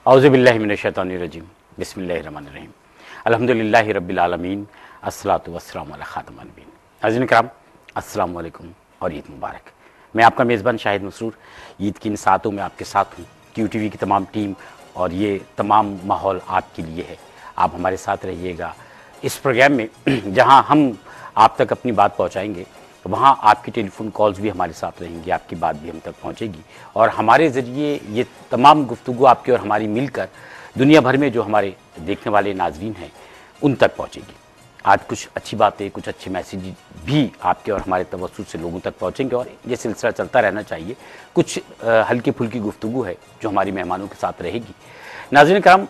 औज़ुबिल्लाहि मिनश्शैतानिर्रजीम बिस्मिल्लाहिर्रहमानिर्रहीम अल्हम्दुलिल्लाहि रब्बिल आलमीन अस्सलातु वस्सलामु अला खातिमिन नबीयीन। नाज़रीन किराम अस्सलामु अलैकुम और ईद मुबारक। मैं आपका मेज़बान शाहिद मसरूर ईद की इन सातों में आपके साथ हूँ। QTV की तमाम टीम और ये तमाम माहौल आपके लिए है। आप हमारे साथ रहिएगा इस प्रोग्राम में जहाँ हम आप तक अपनी बात पहुँचाएँगे, वहाँ आपकी टेलीफोन कॉल्स भी हमारे साथ रहेंगी, आपकी बात भी हम तक पहुँचेगी और हमारे ज़रिए ये तमाम गुफ्तगू आपकी और हमारी मिलकर दुनिया भर में जो हमारे देखने वाले नाज़रीन हैं उन तक पहुँचेगी। आज कुछ अच्छी बातें, कुछ अच्छे मैसेज भी आपके और हमारे तवज्जुह से लोगों तक पहुँचेंगे और ये सिलसिला चलता रहना चाहिए। कुछ हल्की फुल्की गुफ्तगू है जो हमारी मेहमानों के साथ रहेगी। नाज़रीन करम,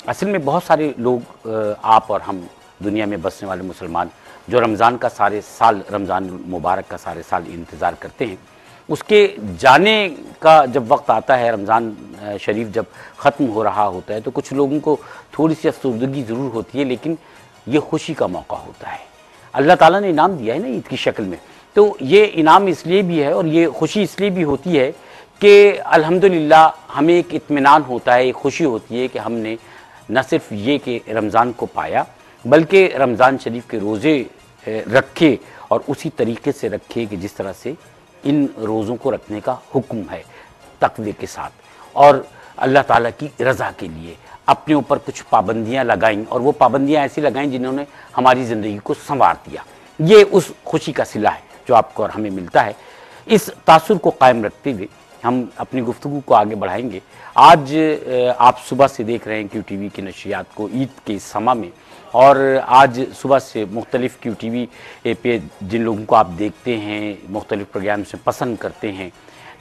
असल में बहुत सारे लोग आप और हम दुनिया में बसने वाले मुसलमान जो रमज़ान का सारे साल, रमज़ान मुबारक का सारे साल इंतज़ार करते हैं, उसके जाने का जब वक्त आता है, रमज़ान शरीफ जब ख़त्म हो रहा होता है, तो कुछ लोगों को थोड़ी सी अफसरदगी ज़रूर होती है, लेकिन ये खुशी का मौका होता है। अल्लाह ताला ने इनाम दिया है ना ईद की शक्ल में, तो ये इनाम इसलिए भी है और ये खुशी इसलिए भी होती है कि अल्हम्दुलिल्लाह हमें एक इत्मीनान होता है, एक खुशी होती है कि हमने न सिर्फ ये कि रमज़ान को पाया, बल्कि रमज़ान शरीफ के रोज़े रखे और उसी तरीके से रखे कि जिस तरह से इन रोज़ों को रखने का हुक्म है, तक़वे के साथ, और अल्लाह ताला की रज़ा के लिए अपने ऊपर कुछ पाबंदियां लगाईं और वो पाबंदियां ऐसी लगाईं जिन्होंने हमारी ज़िंदगी को संवार दिया। ये उस खुशी का सिला है जो आपको और हमें मिलता है। इस तासुर को कायम रखते हुए हम अपनी गुफ्तगू को आगे बढ़ाएंगे। आज आप सुबह से देख रहे हैं QTV की नशरियात को ईद के इस समा में, और आज सुबह से मुख्तलिफ़ QTV पे जिन लोगों को आप देखते हैं, मुख्तलिफ़ प्रोग्राम से पसंद करते हैं,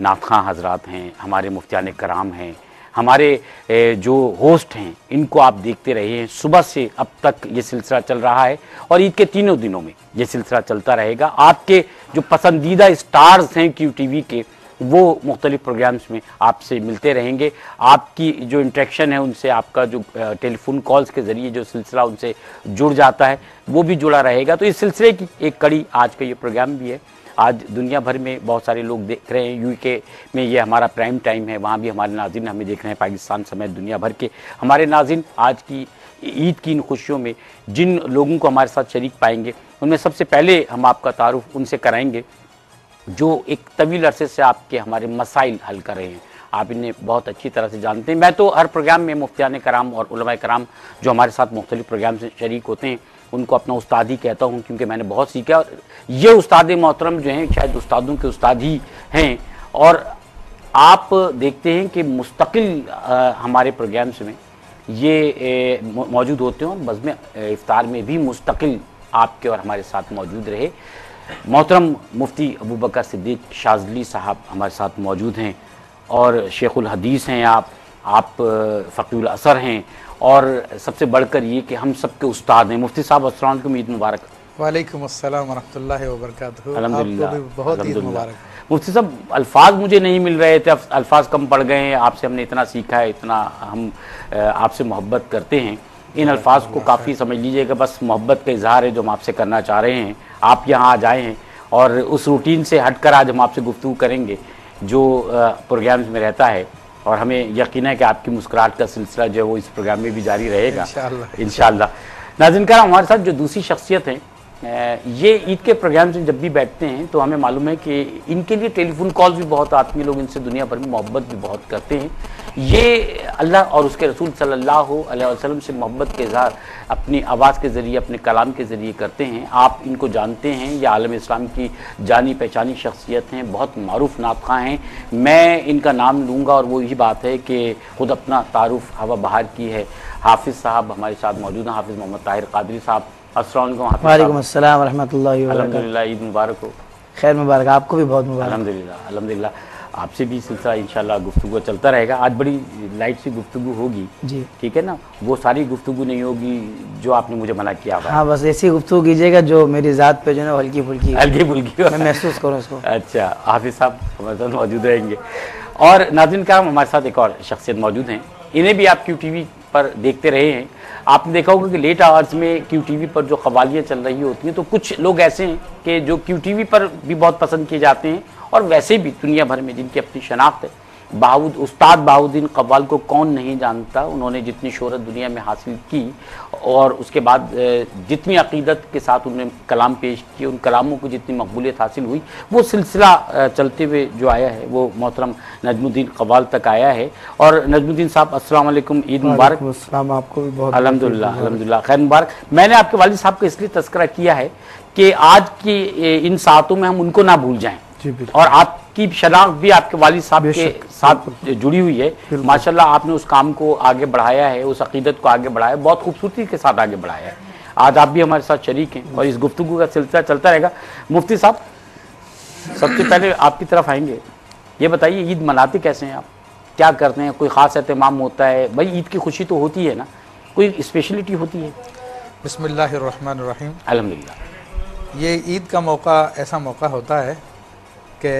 नाख़्वां हज़रात हैं, हमारे मुफ्तियान कराम हैं, हमारे जो होस्ट हैं, इनको आप देखते रहे हैं। सुबह से अब तक ये सिलसिला चल रहा है और ईद के तीनों दिनों में ये सिलसिला चलता रहेगा। आपके जो पसंदीदा स्टार्स हैं QTV के, वो मुख्तलिफ़ प्रोग्राम्स में आपसे मिलते रहेंगे। आपकी जो इंटरेक्शन है उनसे, आपका जो टेलीफोन कॉल्स के ज़रिए जो सिलसिला उनसे जुड़ जाता है, वो भी जुड़ा रहेगा। तो इस सिलसिले की एक कड़ी आज का ये प्रोग्राम भी है। आज दुनिया भर में बहुत सारे लोग देख रहे हैं। UK में ये हमारा प्राइम टाइम है, वहाँ भी हमारे नाज़रीन हमें देख रहे हैं। पाकिस्तान समेत दुनिया भर के हमारे नाज़रीन आज की ईद की इन खुशियों में जिन लोगों को हमारे साथ शरीक पाएंगे, उनमें सबसे पहले हम आपका तारुफ उनसे कराएंगे जो एक तवील अरसे से आपके हमारे मसाइल हल कर रहे हैं। आप इन्हें बहुत अच्छी तरह से जानते हैं। मैं तो हर प्रोग्राम में मुफ्तियान कराम और उलमाए कराम जो हमारे साथ मुख्तलिफ़ प्रोग्राम से शरीक होते हैं, उनको अपना उस्ताद ही कहता हूँ, क्योंकि मैंने बहुत सीखा और ये उस्ताद मोहतरम जो हैं शायद उस्तादों के उस्ताद ही हैं। और आप देखते हैं कि मुस्तकिल हमारे प्रोग्राम्स में ये मौजूद होते हैं और बज़्म इफ्तार में भी मुस्तकिल आपके और हमारे साथ मौजूद रहे। मोहतरम मुफ्ती अबू बकर सिद्दीक़ शाज़ली साहब हमारे साथ मौजूद हैं और शेखुल हदीस हैं, आप फ़क़ीहुल असर हैं, और सबसे बढ़कर ये कि हम सबके उस्ताद हैं। मुफ्ती साहब अस्सलाम वालेकुम, ईद मुबारक। वालेकुम अस्सलाम व रहमतुल्लाहि व बरकातहू। अल्हम्दुलिल्लाह, बहुत ईद मुबारक। मुफ्ती साहब, अल्फाज मुझे नहीं मिल रहे थे, अल्फाज कम पड़ गए हैं। आपसे हमने इतना सीखा है, इतना हम आपसे मोहब्बत करते हैं। इन अल्फाज को काफ़ी समझ लीजिएगा, बस मोहब्बत का इजहार है जो हम आपसे करना चाह रहे हैं। आप यहाँ आ जाए हैं और उस रूटीन से हटकर आज हम आपसे गुफ्तगू करेंगे जो प्रोग्राम्स में रहता है, और हमें यकीन है कि आपकी मुस्कुराहट का सिलसिला जो है वो इस प्रोग्राम में भी जारी रहेगा इंशाअल्लाह। नाज़रीन कराम, हमारे साथ जो दूसरी शख्सियत हैं, ये ईद के प्रोग्राम से जब भी बैठते हैं तो हमें मालूम है कि इनके लिए टेलीफोन कॉल्स भी बहुत आती हैं, लोग इनसे दुनिया भर में मोहब्बत भी बहुत करते हैं। ये अल्लाह और उसके रसूल सल्लल्लाहु अलैहि वसल्लम से मोहब्बत के इज़हार अपनी आवाज़ के ज़रिए, अपने कलाम के ज़रिए करते हैं। आप इनको जानते हैं, ये आलम इस्लाम की जानी पहचानी शख्सियत हैं, बहुत मारूफ नातख़्वां हैं। मैं इनका नाम लूँगा और वो यही बात है कि ख़ुद अपना तारुफ हवा बहार की है। हाफिज़ साहब हमारे साथ मौजूद हैं, हाफिज़ मोहम्मद ताहिर क़ादरी साहब। वालेकुम अस्सलाम व रहमतुल्लाहि व बरकातहू। अल्हम्दुलिल्लाह, ईद मुबारक हो। खैर मुबारक, आपको भी बहुत मुबारक। अल्हम्दुलिल्लाह अल्हम्दुलिल्लाह। आपसे भी सिलसिला इंशाल्लाह गुफ्तगू चलता रहेगा। आज बड़ी लाइट सी गुफ्तगू होगी जी, ठीक है ना? वो सारी गुफ्तगू नहीं होगी जो आपने मुझे मना किया हुआ है। हाँ, बस ऐसी गुफ्तगू कीजिएगा जो मेरी ज़ात पे जो है हल्की फुल्की मैं महसूस करूँ इसको। अच्छा, हाफिज़ साहब हमारे साथ मौजूद रहेंगे और नाज़रीन कराम हमारे साथ एक और शख्सियत मौजूद हैं। इन्हें भी आप QTV पर देखते रहे हैं। आपने देखा होगा कि लेट आवर्स में QTV पर जो कवालियाँ चल रही होती हैं, तो कुछ लोग ऐसे हैं कि जो QTV पर भी बहुत पसंद किए जाते हैं और वैसे भी दुनिया भर में जिनकी अपनी शनाख्त है, उस्ताद बहाउद्दीन कव्वाल को कौन नहीं जानता। उन्होंने जितनी शोहरत दुनिया में हासिल की और उसके बाद जितनी अकीदत के साथ उन्होंने कलाम पेश किए, उन कलामों को जितनी मकबूलियत हासिल हुई, वो सिलसिला चलते हुए जो आया है वो मोहतरम नजमुद्दीन कव्वाल तक आया है। और नजमुद्दीन साहब अस्सलाम वालेकुम, ईद मुबारक। अस्सलाम, आपको भी बहुत अल्हम्दुलिल्लाह अल्हम्दुलिल्लाह, खैर मुबारक। मैंने आपके वालिद साहब का इसलिए तस्करा किया है कि आज की इन सातों में हम उनको ना भूल जाएं, और आपकी शनाख्त भी आपके वालिद साहब के साथ जुड़ी हुई है। माशाल्लाह आपने उस काम को आगे बढ़ाया है, उस अकीदत को आगे बढ़ाया है, बहुत खूबसूरती के साथ आगे बढ़ाया है। आज आप भी हमारे साथ शरीक हैं और इस गुफ्तगू का सिलसिला चलता रहेगा। मुफ्ती साहब, सबसे पहले आपकी तरफ आएंगे, ये बताइए ईद मनाते कैसे हैं आप, क्या करते हैं, कोई ख़ास एहतमाम होता है? भाई ईद की खुशी तो होती है ना, कोई स्पेशलिटी होती है? बिस्मिल्लाहिर्रहमानिर्रहीम। अल्हम्दुलिल्लाह। ये ईद का मौका ऐसा मौका होता है कि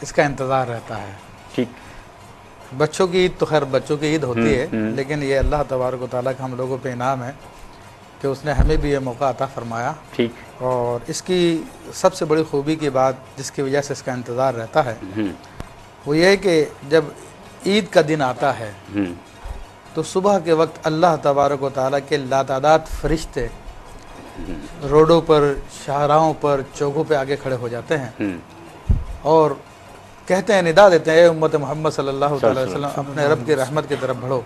इसका इंतज़ार रहता है। ठीक। बच्चों की ईद तो खैर बच्चों की ईद होती है, लेकिन ये अल्लाह तबारक व तआला का हम लोगों पे इनाम है कि उसने हमें भी ये मौका अता फरमाया। ठीक। और इसकी सबसे बड़ी खूबी की बात जिसकी वजह से इसका इंतज़ार रहता है वो ये है कि जब ईद का दिन आता है तो सुबह के वक्त अल्लाह तबारक व तआला के लातादाद फरिश्ते रोडों पर, शाहराहों पर, चौकों पे आगे खड़े हो जाते हैं और कहते हैं, निदा देते हैं, उम्मत मोहम्मद सल्लल्लाहु अलैहि वसल्लम अपने रब की रहमत की तरफ बढ़ो,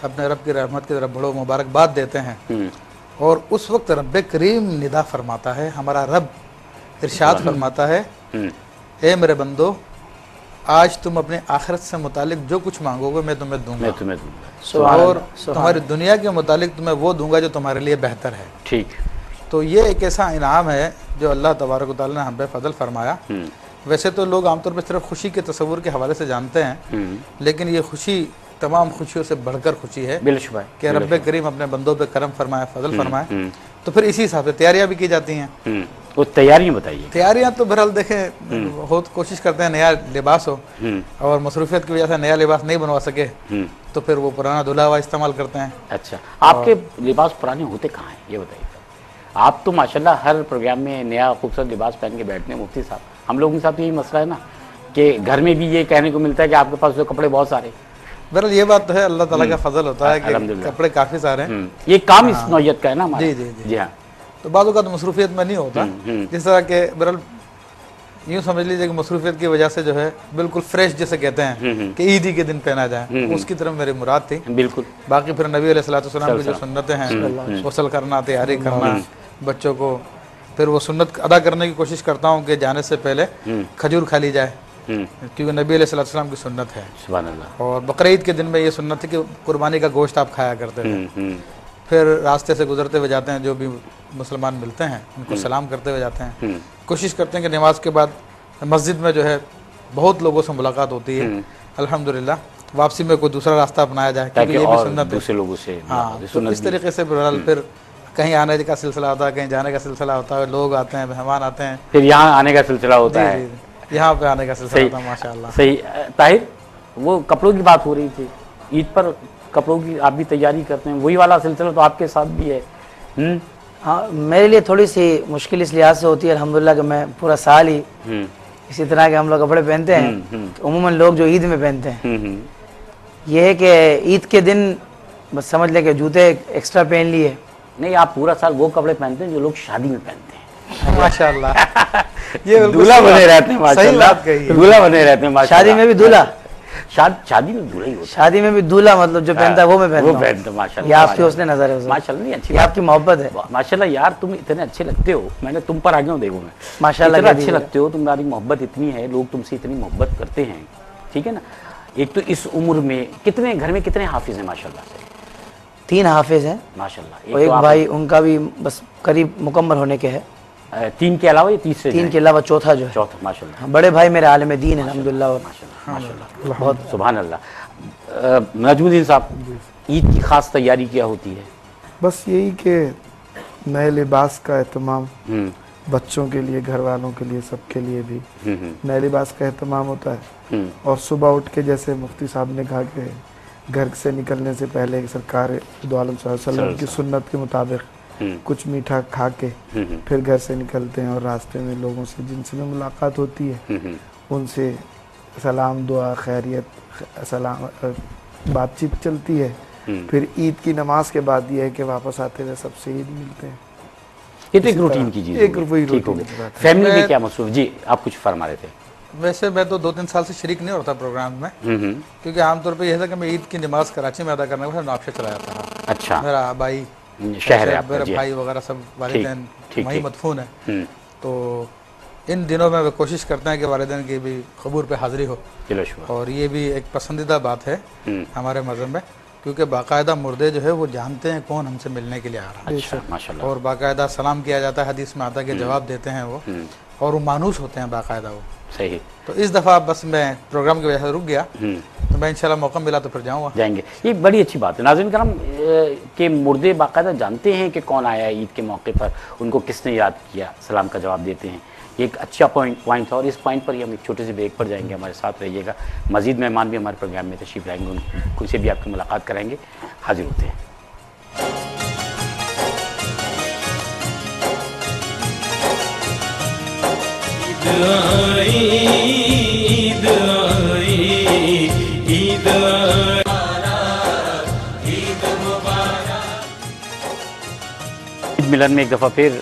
अपने रब की रहमत की तरफ बढ़ो, मुबारकबाद देते हैं। और उस वक्त रब करीम निदा फरमाता है, हमारा रब इरशाद फरमाता है, ए मेरे बंदो, आज तुम अपने आखिरत से मुतालिक जो कुछ मांगोगे मैं तुम्हें दूंगा, और तुम्हारी दुनिया के मुतालिक तुम्हें वो दूंगा जो तुम्हारे लिए बेहतर है। ठीक। तो ये एक ऐसा इनाम है जो अल्लाह तबारक व तआला ने हम पे फजल फरमाया। वैसे तो लोग आमतौर पर सिर्फ खुशी के तस्वुर के हवाले से जानते हैं, लेकिन ये खुशी तमाम खुशियों से बढ़कर खुशी है कि रब करीम अपने बंदों पे करम फरमाए, फजल फरमाए। तो फिर इसी हिसाब से तैयारियां भी की जाती हैं। वो तैयारियां बताइए। तैयारियां तो बहरहाल देखें, बहुत कोशिश करते हैं नया लिबास हो, और मसरूफियत की वजह से नया लिबास नहीं बनवा सके तो फिर वो पुराना धुला हुआ इस्तेमाल करते हैं। अच्छा, आपके लिबास पुराने होते कहाँ हैं ये बताइए। आप तो माशाल्लाह हर प्रोग्राम में नया खूबसूरत लिबास पहन के बैठते हैं मुफ्ती साहब। हम लोगों के साथ यही मसला है ना कि घर में भी ये कहने को मिलता है कि आपके पास जो कपड़े बहुत सारे। बहरहाल ये बात तो है, अल्लाह ताला का फजल होता है कि कपड़े काफ़ी सारे हैं। ये काम इस नौयत का है ना हमारा। जी जी जी, जी हाँ। तो बाज़ों का तो मसरूफियत में नहीं होता, जिस तरह के बहरहाल यूँ समझ लीजिए कि मसरूफियत की वजह से जो है बिल्कुल फ्रेश जैसे कहते हैं कि ईद ही के दिन पहना जाए, उसकी तरफ मेरी मुराद थी। बिल्कुल। बाकी फिर नबी अलैहिस्सलाम की जो सुन्नतें हैं, गौसल करना, तैयारी करना बच्चों को, फिर वो सुन्नत अदा करने की कोशिश करता हूँ कि जाने से पहले खजूर खा ली जाए, क्योंकि नबी अलैहिस्सलाम की सुन्नत है। सुभान अल्लाह। और बकरीद के दिन में ये सुन्नत है कि कुर्बानी का गोश्त आप खाया करते थे। फिर रास्ते से गुजरते हुए जाते हैं, जो भी मुसलमान मिलते हैं उनको सलाम करते हुए जाते हैं। कोशिश करते हैं कि नमाज के बाद मस्जिद में जो है बहुत लोगों से मुलाकात होती है। अल्हम्दुलिल्लाह वापसी में कोई दूसरा रास्ता अपनाया जाए, क्योंकि ये भी सुन्नत है दूसरे लोगों से। हाँ, तो इस तरीके से फिर कहीं आने का सिलसिला होता है, कहीं जाने का सिलसिला होता है, लोग आते हैं, मेहमान आते हैं, फिर यहाँ आने का सिलसिला होता है, यहाँ पे आने का सिलसिला होता है। माशाअल्लाह। सही। ताहिर, वो कपड़ों की बात हो रही थी, ईद पर कपड़ों की आप भी तैयारी करते हैं, वही वाला सिलसिला तो आपके साथ भी है। हाँ, मेरे लिए थोड़ी सी मुश्किल इस लिहाज से होती है अल्हम्दुलिल्लाह कि मैं पूरा साल ही इसी तरह के हम लोग कपड़े पहनते हैं। तो उमूमन लोग जो ईद में पहनते हैं ये है कि ईद के दिन बस समझ लें कि जूते एक्स्ट्रा पहन लिए। नहीं, आप पूरा साल वो कपड़े पहनते हैं जो लोग शादी में पहनते हैं। माशाअल्लाह। ये दूल्हा बने रहते हैं माशाअल्लाह, दूल्हा बने रहते हैं। शादी में भी दूल्हा, शादी में दूल्हा ही होता है। शादी में भी दूल्हा, मतलब जो पहनता है वो मैं पहनता हूं। माशाल्लाह। ये आपकी उसने नजर है माशाल्लाह। नहीं, अच्छी आपकी मोहब्बत है माशाल्लाह। यार तुम इतने अच्छे लगते हो, मैंने तुम पर आ गया हूँ, देखो मैं माशाल्लाह इतने अच्छे लगते हो, तुम्हारी मोहब्बत इतनी है, लोग तुमसे इतनी मोहब्बत करते हैं। ठीक है ना। एक तो इस उम्र में कितने घर में कितने हाफिज हैं माशाल्लाह से? 3 हाफिज हैं माशाल्लाह। और एक भाई, उनका भी बस करीब मुकम्मल होने के है। 3 के अलावा ये तीसरे? 3 के अलावा चौथा जो है। चौथा माशाल्लाह। बड़े भाई मेरे आलिम दीन है अल्हम्दुलिल्लाह। माशाल्लाह, बहुत सुभान अल्लाह। नजमुद्दीन साहब, ईद की खास तैयारी क्या होती है? बस यही कि नए लिबास का एहतमाम बच्चों के लिए, घर वालों के लिए, सबके लिए भी नए लिबास का एहतमाम होता है। और सुबह उठ के जैसे मुफ्ती साहब ने कहा कि घर से निकलने से पहले सरकार दो आलम सल्लल्लाहु अलैहि वसल्लम की सुन्नत के मुताबिक कुछ मीठा खा के फिर घर से निकलते हैं और रास्ते में लोगों से जिनसे में मुलाकात होती है उनसे सलाम दुआ खैरियत सलाम बातचीत चलती है। फिर ईद की नमाज के बाद ये है कि वापस आते हुए सबसे ईद मिलते हैं। ये तो एक रूटीन की चीज एक होगी। ठीक हो रूटीन गई। की बात है। फैमिली में क्या मसरूफ? जी आप कुछ फरमा रहे थे। वैसे मैं तो 2-3 साल से शरीक नहीं होता प्रोग्राम में, क्योंकि आमतौर पे यह था कि मैं ईद की नमाज कराची में अदा करने के बाद नौबशा चला जाता था। अच्छा, मेरा भाई शहर है आपका, मेरा जी। भाई वगैरह सब वालिदैन ठीक, वहीं ठीक। मदफून है। तो इन दिनों में वे कोशिश करते हैं कि वालिदैन की भी कबूर पे हाज़िरी हो, चलो शुक्र। और ये भी एक पसंदीदा बात है हमारे मज़हब में, क्योंकि बाकायदा मुर्दे जो है वो जानते हैं कौन हमसे मिलने के लिए आ रहा है, अच्छा, माशाल्लाह। और बाकायदा सलाम किया जाता है, हदीस में आता है कि जवाब देते हैं वो, और वो मानूस होते हैं बाकायदा वो। सही। तो इस दफ़ा बस मैं प्रोग्राम की वजह से रुक गया, तो मैं इंशाल्लाह मौका मिला तो फिर जाऊँगा। जाएंगे, ये बड़ी अच्छी बात है। नाज़रीन करम के मुर्दे बाकायदा जानते हैं कि कौन आया है ईद के मौके पर, उनको किसने याद किया, सलाम का जवाब देते हैं। ये एक अच्छा पॉइंट था, और इस पॉइंट पर ही हम एक छोटे से ब्रेक पर जाएंगे। हमारे साथ रहिएगा। मज़ीद मेहमान भी हमारे प्रोग्राम में तशरीफ़ लाएंगे, उनसे भी आपकी मुलाकात कराएंगे। हाजिर होते हैं। ईद आई, ईद ईद मिलन में एक दफ़ा फिर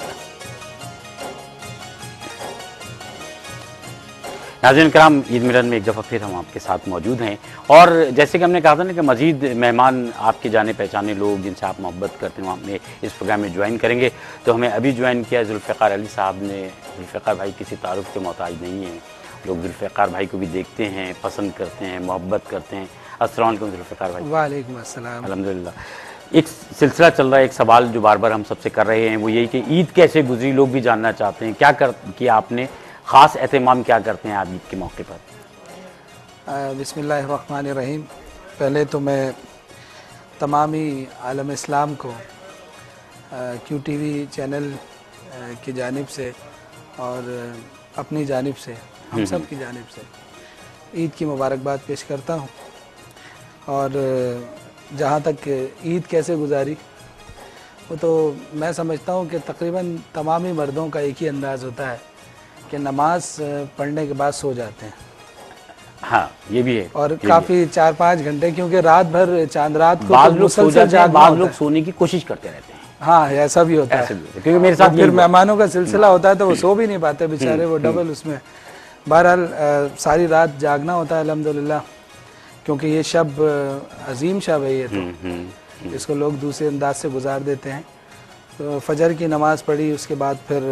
नाज़रीन करम, ईद मिलन में एक दफ़ा फिर हम आपके साथ मौजूद हैं। और जैसे कि हमने कहा था ना कि मज़ीद मेहमान आपके जाने पहचाने लोग जिनसे आप मोहब्बत करते हैं वो हमें इस प्रोग्राम में ज्वाइन करेंगे। तो हमें अभी ज्वाइन किया जुल्फ़िकार अली साहब ने। जुल्फ़िकार भाई किसी तारुफ के मोहताज नहीं हैं, लोग जुल्फ़िकार भाई को भी देखते हैं, पसंद करते हैं, मोहब्बत करते हैं। अस्सलाम वालेकुम जुल्फ़िकार भाई। वालेकुम अस्सलाम। अल्हम्दुलिल्लाह। एक सिलसिला चल रहा है, एक सवाल जो बार बार हम सबसे कर रहे हैं वो यही कि ईद कैसे गुजरी, लोग भी जानना चाहते हैं। क्या किया आपने, ख़ास एहतमाम क्या करते हैं आप ईद के मौके पर? बिस्मिल्लाहिर्रहमानिर्रहीम। पहले तो मैं तमामी आलम इस्लाम को QTV चैनल की जानिब से और अपनी जानिब से, हम सब की जानिब से ईद की मुबारकबाद पेश करता हूँ। और जहाँ तक ईद कैसे गुजारी, वो तो मैं समझता हूँ कि तकरीबन तमामी मर्दों का एक ही अंदाज़ होता है कि नमाज पढ़ने के बाद सो जाते हैं। हाँ, ये भी है। और काफ़ी 4-5 घंटे, क्योंकि रात भर चांद रात को बाद तो लोग सो मुसलसल जाते हैं, जागना बाद होता लोग है। सोने की कोशिश करते रहते हैं। हाँ, ऐसा भी होता ऐसे है, भी होता है, क्योंकि मेरे साथ तो यही फिर हुआ। मेहमानों का सिलसिला होता है तो वो सो भी नहीं पाते बेचारे, वो डबल उसमें। बहरहाल सारी रात जागना होता है अल्हम्दुलिल्लाह, क्योंकि ये शब अजीम शब है ये तो, इसको लोग दूसरे अंदाज से गुजार देते हैं। तो फजर की नमाज़ पढ़ी, उसके बाद फिर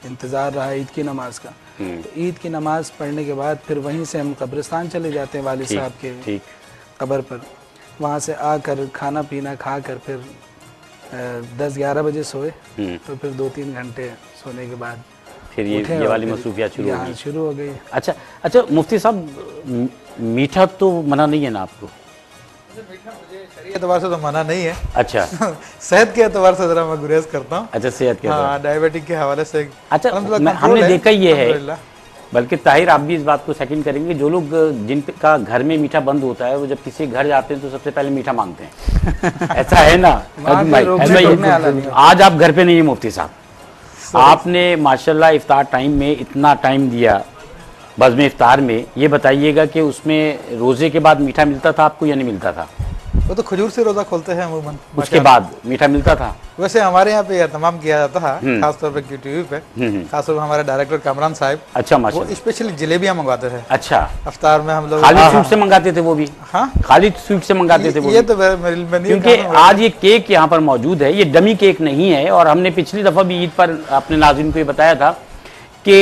इंतज़ार रहा ईद की नमाज का। तो ईद की नमाज़ पढ़ने के बाद फिर वहीं से हम कब्रिस्तान चले जाते हैं वालिद साहब के कब्र पर। वहाँ से आकर खाना पीना खा कर फिर 10-11 बजे सोए, तो फिर 2-3 घंटे सोने के बाद फिर उठे ये और वाली फिर मसरूफियात शुरू हो यहाँ गई। शुरू हो गई। अच्छा अच्छा, मुफ्ती साहब मीठा तो मना नहीं है ना आपको? शरीयत एतबार से तो मना नहीं है। अच्छा सेहत के एतबार से जरा मैं गुरेज करता हूँ। अच्छा, सेहत के हाँ, डायबिटिक के हवाले से अच्छा, अल्हम्दुलिल्लाह हमने कंट्रोल देखा ये है, अल्हम्दुलिल्लाह। बल्कि ताहिर आप भी इस बात को सेकंड करेंगे, जो लोग जिनका घर में मीठा बंद होता है वो जब किसी घर जाते हैं तो सबसे पहले मीठा मांगते हैं। ऐसा है ना? वहाँ पे भाई, रोकने ऐसा ही है। टोकने वाला नहीं होता। आज आप घर पे नहीं है मुफ्ती साहब, आपने माशाल्लाह इफ्तार टाइम में इतना टाइम दिया बज़्म इफ्तार में। ये बताइएगा कि उसमें रोज़े के बाद मीठा मिलता था आपको या नहीं मिलता था? वो तो खजूर से रोज़ा खोलते हैं अमूमन। उसके बाद मीठा मिलता था? वैसे हमारे यहाँ पे एहतमाम किया जाता है, खासतौर पे QTV पे, खासतौर पे हमारे डायरेक्टर कामरान साहब, अच्छा वो माशाल्लाह। स्पेशली जलेबियाँ मंगवाते थे अच्छा, अफ्तार में हम लोग। खालिद स्वीट से मंगाते थे वो भी? हाँ, खालिद स्वीट से मंगाते थे वो ये भी? तो मेरे में नहीं है, क्योंकि काम आज ये केक यहाँ पर मौजूद है, ये डमी केक नहीं है। और हमने पिछली दफ़ा भी ईद पर अपने नाज़रीन को ये बताया था कि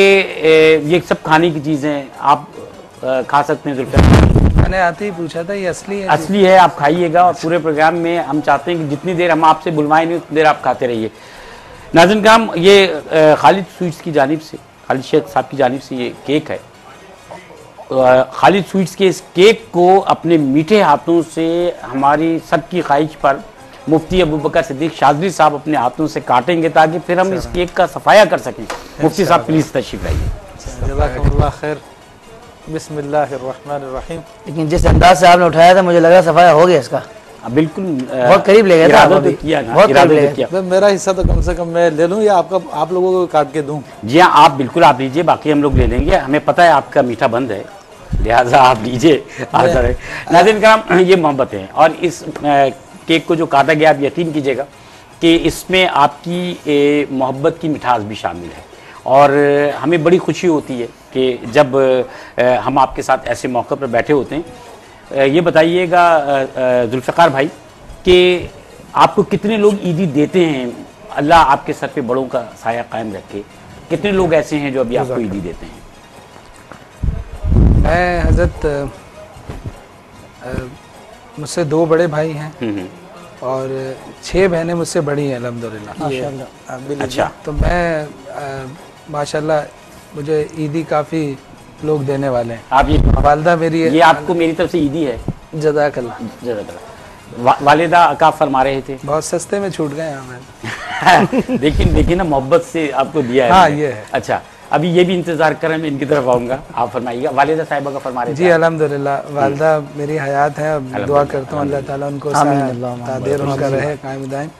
ये सब खाने की चीज़ें आप खा सकते हैं। जुल्फ़िकार मैंने आते ही पूछा था, ये असली है? असली है, आप खाइएगा। और पूरे प्रोग्राम में हम चाहते हैं कि जितनी देर हम आपसे बुलवाएं नहीं उतनी देर आप खाते रहिए। नाज़रीन काम, ये खालिद स्वीट्स की जानिब से, खालिद शेख साहब की जानिब से ये केक है। खालिद स्वीट्स के इस केक को अपने मीठे हाथों से हमारी सबकी ख्वाहिश पर मुफ्ती अबू बकर सिद्दीक शाज़ली साहब अपने हाथों से काटेंगे ताकि फिर हम इस केक का सफाया कर सकें। मुफ्ती साहब प्लीज़ तशरीफ लाइए। जज़ाकमुल्लाह खैर। बिस्मिल्लाहिर्रहमानिर्रहीम। लेकिन जिस अंदाज से आपने उठाया था मुझे लगा सफाया हो गया इसका, बिल्कुल बहुत करीब ले गया था। इरादा आप तो अभी। किया ना, बहुत इरादा करीब ले तो गया। किया। मेरा हिस्सा तो कम से कम मैं ले लूँ या आप लोगों को काट के दूँ? जी हाँ, आप बिल्कुल आप लीजिए, बाकी हम लोग ले लेंगे। हमें पता है आपका मीठा बंद है, लिहाजा आप लीजिए। नाज़रीन कराम, ये मोहब्बत है और इस केक को जो काटा गया आप यकीन कीजिएगा कि इसमें आपकी मोहब्बत की मिठास भी शामिल है और हमें बड़ी खुशी होती है कि जब हम आपके साथ ऐसे मौके पर बैठे होते हैं। ये बताइएगा जुल्फ़िकार भाई कि आपको कितने लोग ईदी देते हैं? अल्लाह आपके सर पे बड़ों का साया कायम रखे। कितने लोग ऐसे हैं जो अभी आपको ईदी देते हैं? मैं हज़रत मुझसे 2 बड़े भाई हैं और 6 बहनें मुझसे बड़ी हैं अल्हम्दुलिल्लाह। माशाल्लाह। अच्छा। तो मैं माशाल्लाह मुझे ईदी काफ़ी लोग देने वाले हैं। आप ये वालदा मेरी ये आपको मेरी तरफ से ईदी है। जज़ाकल्लाह। जज़ाकल्लाह। वालिदा का फरमा रहे थे बहुत सस्ते में छूट गए हमें। देखिए ना, मोहब्बत से आपको दिया है। हाँ, ये है। अच्छा, अभी ये भी इंतजार करें, मैं इनकी तरफ आऊँगा, आप फरमाइएगा। वालिदा साहिबा का फरमा रहे थे जी अल्हम्दुलिल्लाह, वालदा मेरी हयात है। अब दुआ करता हूँ अल्लाह ताला उनको तादेर उनका रहे कायम दायम।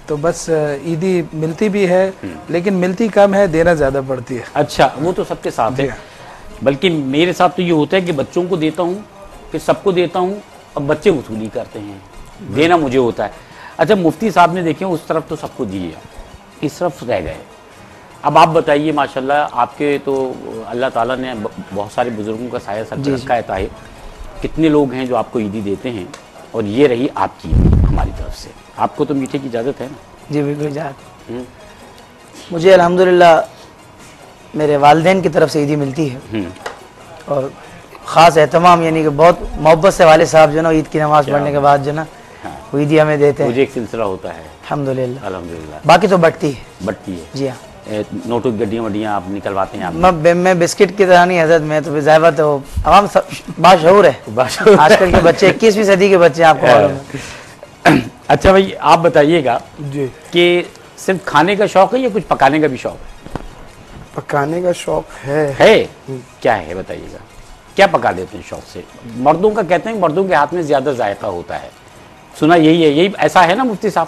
तो बस ईदी मिलती भी है लेकिन मिलती कम है, देना ज़्यादा पड़ती है। अच्छा, वो तो सबके साथ है, बल्कि मेरे साथ तो ये होता है कि बच्चों को देता हूँ, फिर सबको देता हूँ और बच्चे वसूली करते हैं, देना मुझे होता है। अच्छा, मुफ्ती साहब ने देखे उस तरफ तो सबको दिए, इस तरफ रह गए। अब आप बताइए, माशाल्लाह आपके तो अल्लाह ताला ने बहुत सारे बुजुर्गों का साया सर रखा है ताहिर। कितने लोग हैं जो आपको ईदी देते हैं और ये रही आपकी हमारी तरफ से। आपको तो मीठे की इजाज़त है ना? जी बिल्कुल इजाज़त। मुझे अल्हम्दुलिल्लाह मेरे वालिदैन की तरफ से ईदी मिलती है और ख़ास एहतमाम यानी कि बहुत मोहब्बत से वाले साहब जो ना ईद की नमाज़ पढ़ने के बाद जो ना वो ईदी हमें देते हैं। मुझे एक सिलसिला होता है अल्हम्दुलिल्लाह। अल्हम्दुलिल्लाह। बाकी तो बढ़ती है। बढ़ती है। जी हाँ। नोटों की गड्डियाँ वड्डियाँ आप निकलवाते हैं? आप मैं बिस्किट की तरह नहीं हजरत, मैं तो ज़ाहिर तो आवाम बाशऊर है। आजकल के बच्चे 21वीं सदी के बच्चे आपको मालूम है। अच्छा भाई, आप बताइएगा जी कि सिर्फ खाने का शौक है या कुछ पकाने का भी शौक है? पकाने का शौक है। क्या है बताइएगा, क्या पका देते हैं शौक से? मर्दों का कहते हैं मर्दों के हाथ में ज्यादा जायका होता है, सुना यही है, यही ऐसा है ना मुफ्ती साहब?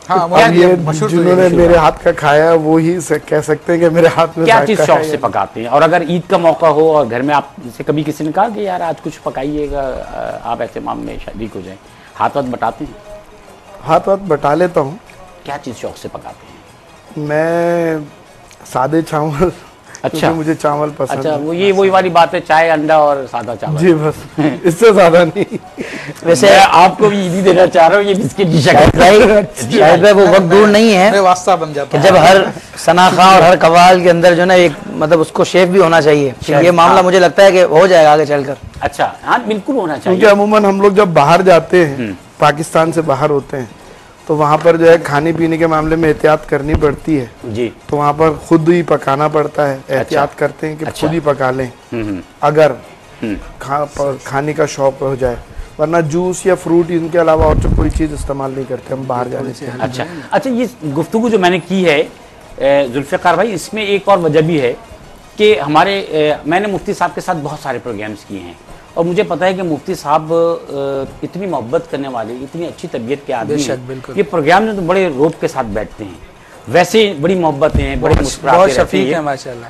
हाँ, अब ये जिन्होंने मेरे हाथ का खाया वो ही कह सकते हैं कि मेरे हाथ में क्या चीज शौक से पकाते हैं? और अगर ईद का मौका हो और घर में आप जैसे कभी किसी ने कहा कि यार आज कुछ पकाइएगा, आप ऐसे माम में शरीक हो जाए, हाथ वाथ बटाते हैं? हाथ वाथ बटा लेता हूँ। क्या चीज शौक से पकाते हैं? मैं सादे चावल। अच्छा, मुझे चावल पसंद। अच्छा, वो ये वही वाली बात है, चाय अंडा और सादा चावल। जी बस, इससे ज्यादा नहीं। वैसे आपको भी ईदी देना चाह रहा हूँ, ये बिस्किट की शक्ल शायद वो वक्त दूर नहीं है वास्ता बन जाता कि जब हर सनाखा और हर कवाल के अंदर जो ना एक मतलब उसको शेफ भी होना चाहिए। ये मामला मुझे लगता है कि हो जाएगा आगे चलकर। अच्छा, हाँ बिल्कुल होना चाहिए। क्योंकि अमूमन हम लोग जब बाहर जाते हैं, पाकिस्तान से बाहर होते हैं, तो वहाँ पर जो है खाने पीने के मामले में एहतियात करनी पड़ती है जी। तो वहाँ पर खुद ही पकाना पड़ता है। एहतियात करते हैं कि खुद ही पका लें अगर खाने का शौक हो जाए, वरना जूस या फ्रूट इनके अलावा और तो कोई चीज़ इस्तेमाल नहीं करते हम बाहर जाने से। अच्छा अच्छा, ये गुफ्तगू जो मैंने की है जुल्फ़िकार भाई, इसमें एक और वजह भी है कि मैंने मुफ्ती साहब के साथ बहुत सारे प्रोग्राम्स किए हैं और मुझे पता है कि मुफ्ती साहब इतनी मोहब्बत करने वाले, इतनी अच्छी तबीयत के आदमी हैं। ये प्रोग्राम में तो बड़े रोब के साथ बैठते हैं, वैसे बड़ी मोहब्बत हैं, बड़े मुस्कुराते रहते हैं माशाल्लाह।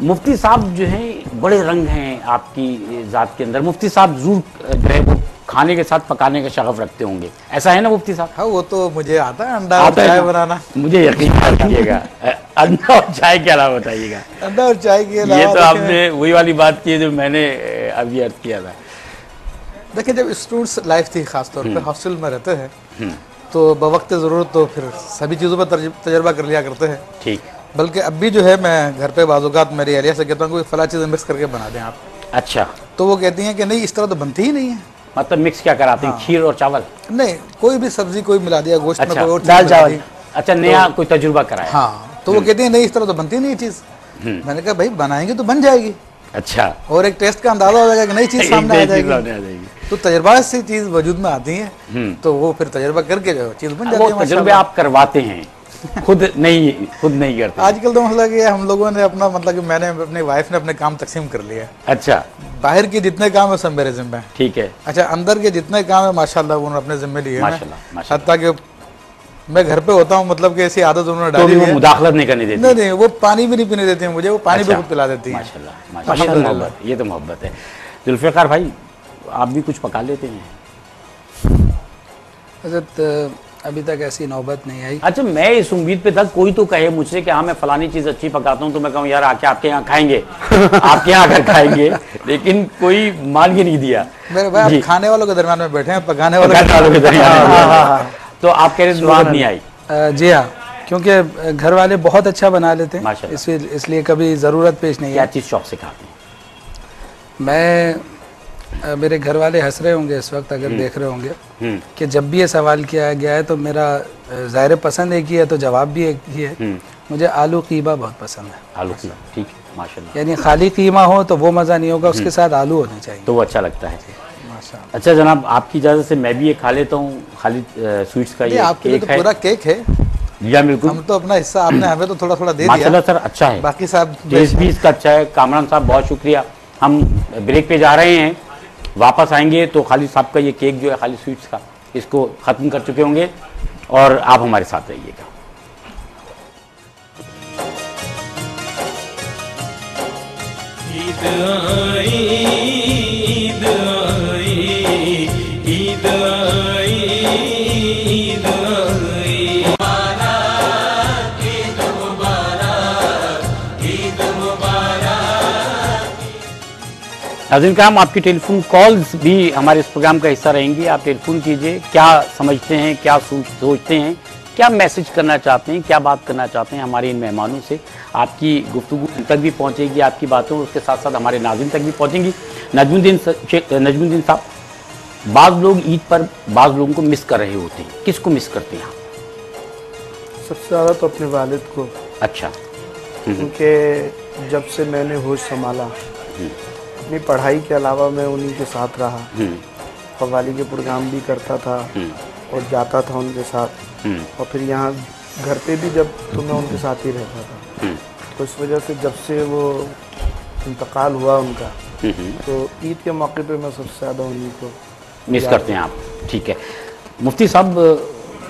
मुफ्ती साहब जो हैं बड़े रंग हैं आपकी ज़ात के अंदर। मुफ्ती साहब जरूर जो है वो खाने के साथ पकाने का शगफ रखते होंगे, ऐसा है ना मुफ्ती साहब? हाँ, वो तो मुझे आता है अंडा और चाय बनाना। मुझे यकीन रखिएगा। अंडा और चाय के अलावा बताइएगा। अंडा और चाय के अलावा ये तो आपने वही वाली बात की जो मैंने अभी अर्ज किया था। देखिए, जब स्टूडेंट्स लाइफ थी, खासतौर पे हॉस्टल में रहते हैं, तो बवक्त ज़रूरत तो फिर सभी चीज़ों पर तजर्बा कर लिया करते हैं। ठीक। बल्कि अब भी जो है मैं घर पे बाज़-औक़ात मेरी एहलिया से कहता हूँ कोई फला चीज़ मिक्स करके बना दें आप। अच्छा। तो वो कहती हैं कि नहीं, इस तरह तो बनती ही नहीं है। मतलब मिक्स क्या कराते हैं? खीर और चावल? नहीं, कोई भी सब्जी कोई मिला दिया, गोश्त में कोई और दाल चावल। अच्छा, नया कोई तजुर्बा कराया? हाँ, तो वो कहती है नहीं, इस तरह तो बनती नहीं चीज़। मैंने कहा भाई बनाएंगे तो बन जाएगी। अच्छा। और एक टेस्ट का अंदाजा हो जाएगा कि नई चीज़ सामने आ जाएगी। तो तजर्बा से चीज़ वजूद में आती है, तो वो फिर तजर्बा करके जो चीज़ बन जाती है। वो तजुर्बे आप करवाते हैं, खुद नहीं करते? आजकल तो मतलब कि हम लोगों ने अपना मतलब कि मैंने अपनी वाइफ ने अपने काम तकसीम कर लिया है। अच्छा। बाहर के जितने काम है सब मेरे जिम्मे हैं। ठीक है। अच्छा, अंदर के जितने काम है माशाल्लाह उन्होंने अपने जिम्मे लिए हैं। माशाल्लाह। हत्ता कि मैं घर पे होता हूँ, मतलब कि ऐसी आदत उन्होंने डाली है। मुदाखलत नहीं करने देती? नहीं, वो पानी भी नहीं पीने देती है मुझे, वो पानी भी खुद पिला देती है। माशाल्लाह, ये तो मोहब्बत है। जुल्फ़िकार भाई, आप भी कुछ पका लेते हैं? हज़रत अभी तक ऐसी नौबत नहीं आई। अच्छा, मैं इस उम्मीद पे था कोई तो कहे मुझसे कि हाँ मैं फलानी चीज़ अच्छी पकाता हूँ, तो मैं कहूँ यार आके आपके यहाँ खाएंगे आपके यहाँ आकर खाएंगे, लेकिन कोई मान के नहीं दिया। मेरे भाई जी। आप खाने वालों के दरम्यान में बैठे हैं, पकाने वालों पकाने वालों के दरमियान में। हाँ। तो आप कह रहे थे नौबत नहीं आई? जी हाँ, क्योंकि घर वाले बहुत अच्छा बना लेते हैं, माशाल्लाह। इसलिए कभी ज़रूरत पेश नहीं क्या है। चीज़ शौक से खाते हैं? मेरे घर वाले हंस रहे होंगे इस वक्त, अगर देख रहे होंगे कि जब भी ये सवाल किया गया है तो मेरा ज़ाहिर पसंद एक ही है, तो जवाब भी एक ही है। मुझे आलू कीमा बहुत पसंद है। आलू कीमा, ठीक है, माशाल्लाह। यानी खाली कीमा हो तो वो मज़ा नहीं होगा, उसके साथ आलू होने चाहिए। तो वो अच्छा लगता है। माशाल्लाह। अच्छा जनाब, आपकी इजाज़त से मैं भी ये खा लेता हूँ, खाली स्वीट्स का नहीं, ये आपके लिए केक तो है। पूरा केक है। जी हाँ, बिल्कुल। हम तो अपना हिस्सा, आपने हमें तो थोड़ा थोड़ा दे दिया। माशाल्लाह सर, अच्छा है, बाकी साहब टेस्ट भी इसका अच्छा है। कामरान साहब बहुत शुक्रिया। हम ब्रेक पे जा रहे हैं, वापस आएंगे तो खालिद साहब का ये केक जो है खालिद स्वीट्स का, इसको ख़त्म कर चुके होंगे और आप हमारे साथ रहिएगा। ईद आई, ईद आई, ईद आई, ईद आई। नाज़रीन करम, आपकी टेलीफोन कॉल्स भी हमारे इस प्रोग्राम का हिस्सा रहेंगी। आप टेलीफोन कीजिए, क्या समझते हैं, क्या सोचते हैं, क्या मैसेज करना चाहते हैं, क्या बात करना चाहते हैं हमारे इन मेहमानों से। आपकी गुफ्तगू उन तक भी पहुंचेगी, आपकी बातों उसके साथ साथ हमारे नाज़रीन तक भी पहुंचेंगी। नजमुद्दीन साहब, बाज़ लोग ईद पर बाज़ लोगों को मिस कर रहे होते हैं, किसको मिस करते हैं आप? सबसे ज़्यादा तो अपने वालिद को, अच्छा। क्योंकि जब से मैंने होश संभाला, अपनी पढ़ाई के अलावा मैं उन्हीं के साथ रहा। कव्वाली के प्रोग्राम भी करता था और जाता था उनके साथ, और फिर यहाँ घर पे भी जब तो मैं उनके साथ ही रहता था। तो इस वजह से जब से वो इंतकाल हुआ उनका, तो ईद के मौके पे मैं सबसे ज़्यादा उन्हीं को मिस करते हैं आप। ठीक है मुफ्ती साहब,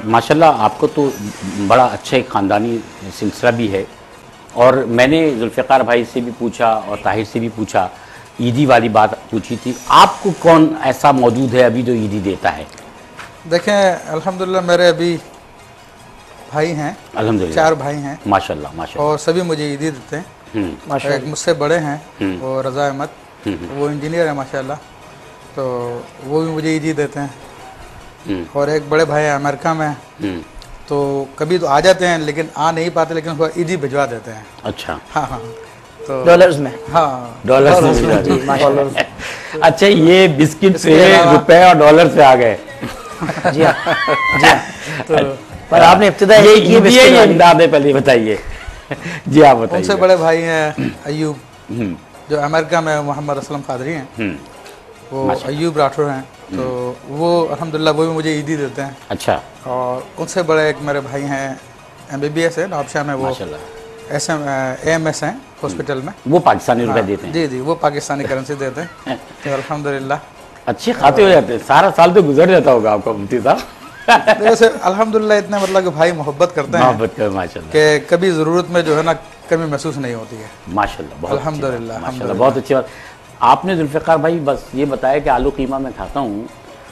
माशाल्लाह आपको तो बड़ा अच्छा एक ख़ानदानी सिलसिला भी है, और मैंने जुल्फ़िकार भाई से भी पूछा और ताहिर से भी पूछा, ईदी वाली बात पूछी थी। आपको कौन ऐसा मौजूद है अभी जो ईदी देता है? देखें, अल्हम्दुलिल्लाह मेरे अभी भाई हैं, अल्हम्दुलिल्लाह 4 भाई हैं, माशाल्लाह माशाल्लाह। और सभी मुझे ईदी देते हैं। एक मुझसे बड़े हैं वो रज़ा अहमद, वो इंजीनियर है माशाल्लाह, तो वो भी मुझे ईदी देते हैं। और एक बड़े भाई अमेरिका में, तो कभी तो आ जाते हैं लेकिन आ नहीं पाते, लेकिन उसको ईदी भिजवा देते हैं। अच्छा, हाँ हाँ, तो डॉलर्स में। हाँ, डॉलर में। अच्छा, ये बिस्किट से रुपए और डॉलर से आ गए। जी हाँ, जी हाँ। तो पर आपने इब्तिदा ये की है ईदी है बिस्किट या वाली। इमदाद है, पहले बताइए। जी आप बताइए। उनसे बड़े भाई हैं अयूब, जो अमेरिका में मोहम्मद असलम कादरी हैं, वो अयूब राठौर हैं, तो वो अल्हम्दुलिल्लाह वो भी मुझे ईदी देते हैं। अच्छा, और उनसे बड़े एक मेरे भाई हैं MBBS है नवाबशाह में, वो माशाल्लाह AMS हैं हॉस्पिटल में। वो पाकिस्तानी रुपए हाँ, देते हैं। जी जी, वो पाकिस्तानी करेंसी देते हैं। तो अल्हम्दुलिल्लाह अच्छे खाते हो जाते हैं, सारा साल तो गुजर जाता होगा आपका मुफ्ती साहब। देखो से अल्हम्दुलिल्लाह इतने मतलब कि भाई मोहब्बत करते हैं मोहब्बत कर, माशाल्लाह कि कभी ज़रूरत में जो है ना कमी महसूस नहीं होती है। माशाल्लाह, बहुत अच्छी बात, अल्हम्दुलिल्लाह, माशाल्लाह, बहुत अच्छी बात। आपने जुल्फ़िकार भाई बस ये बताया कि आलू कीमा मैं खाता हूँ,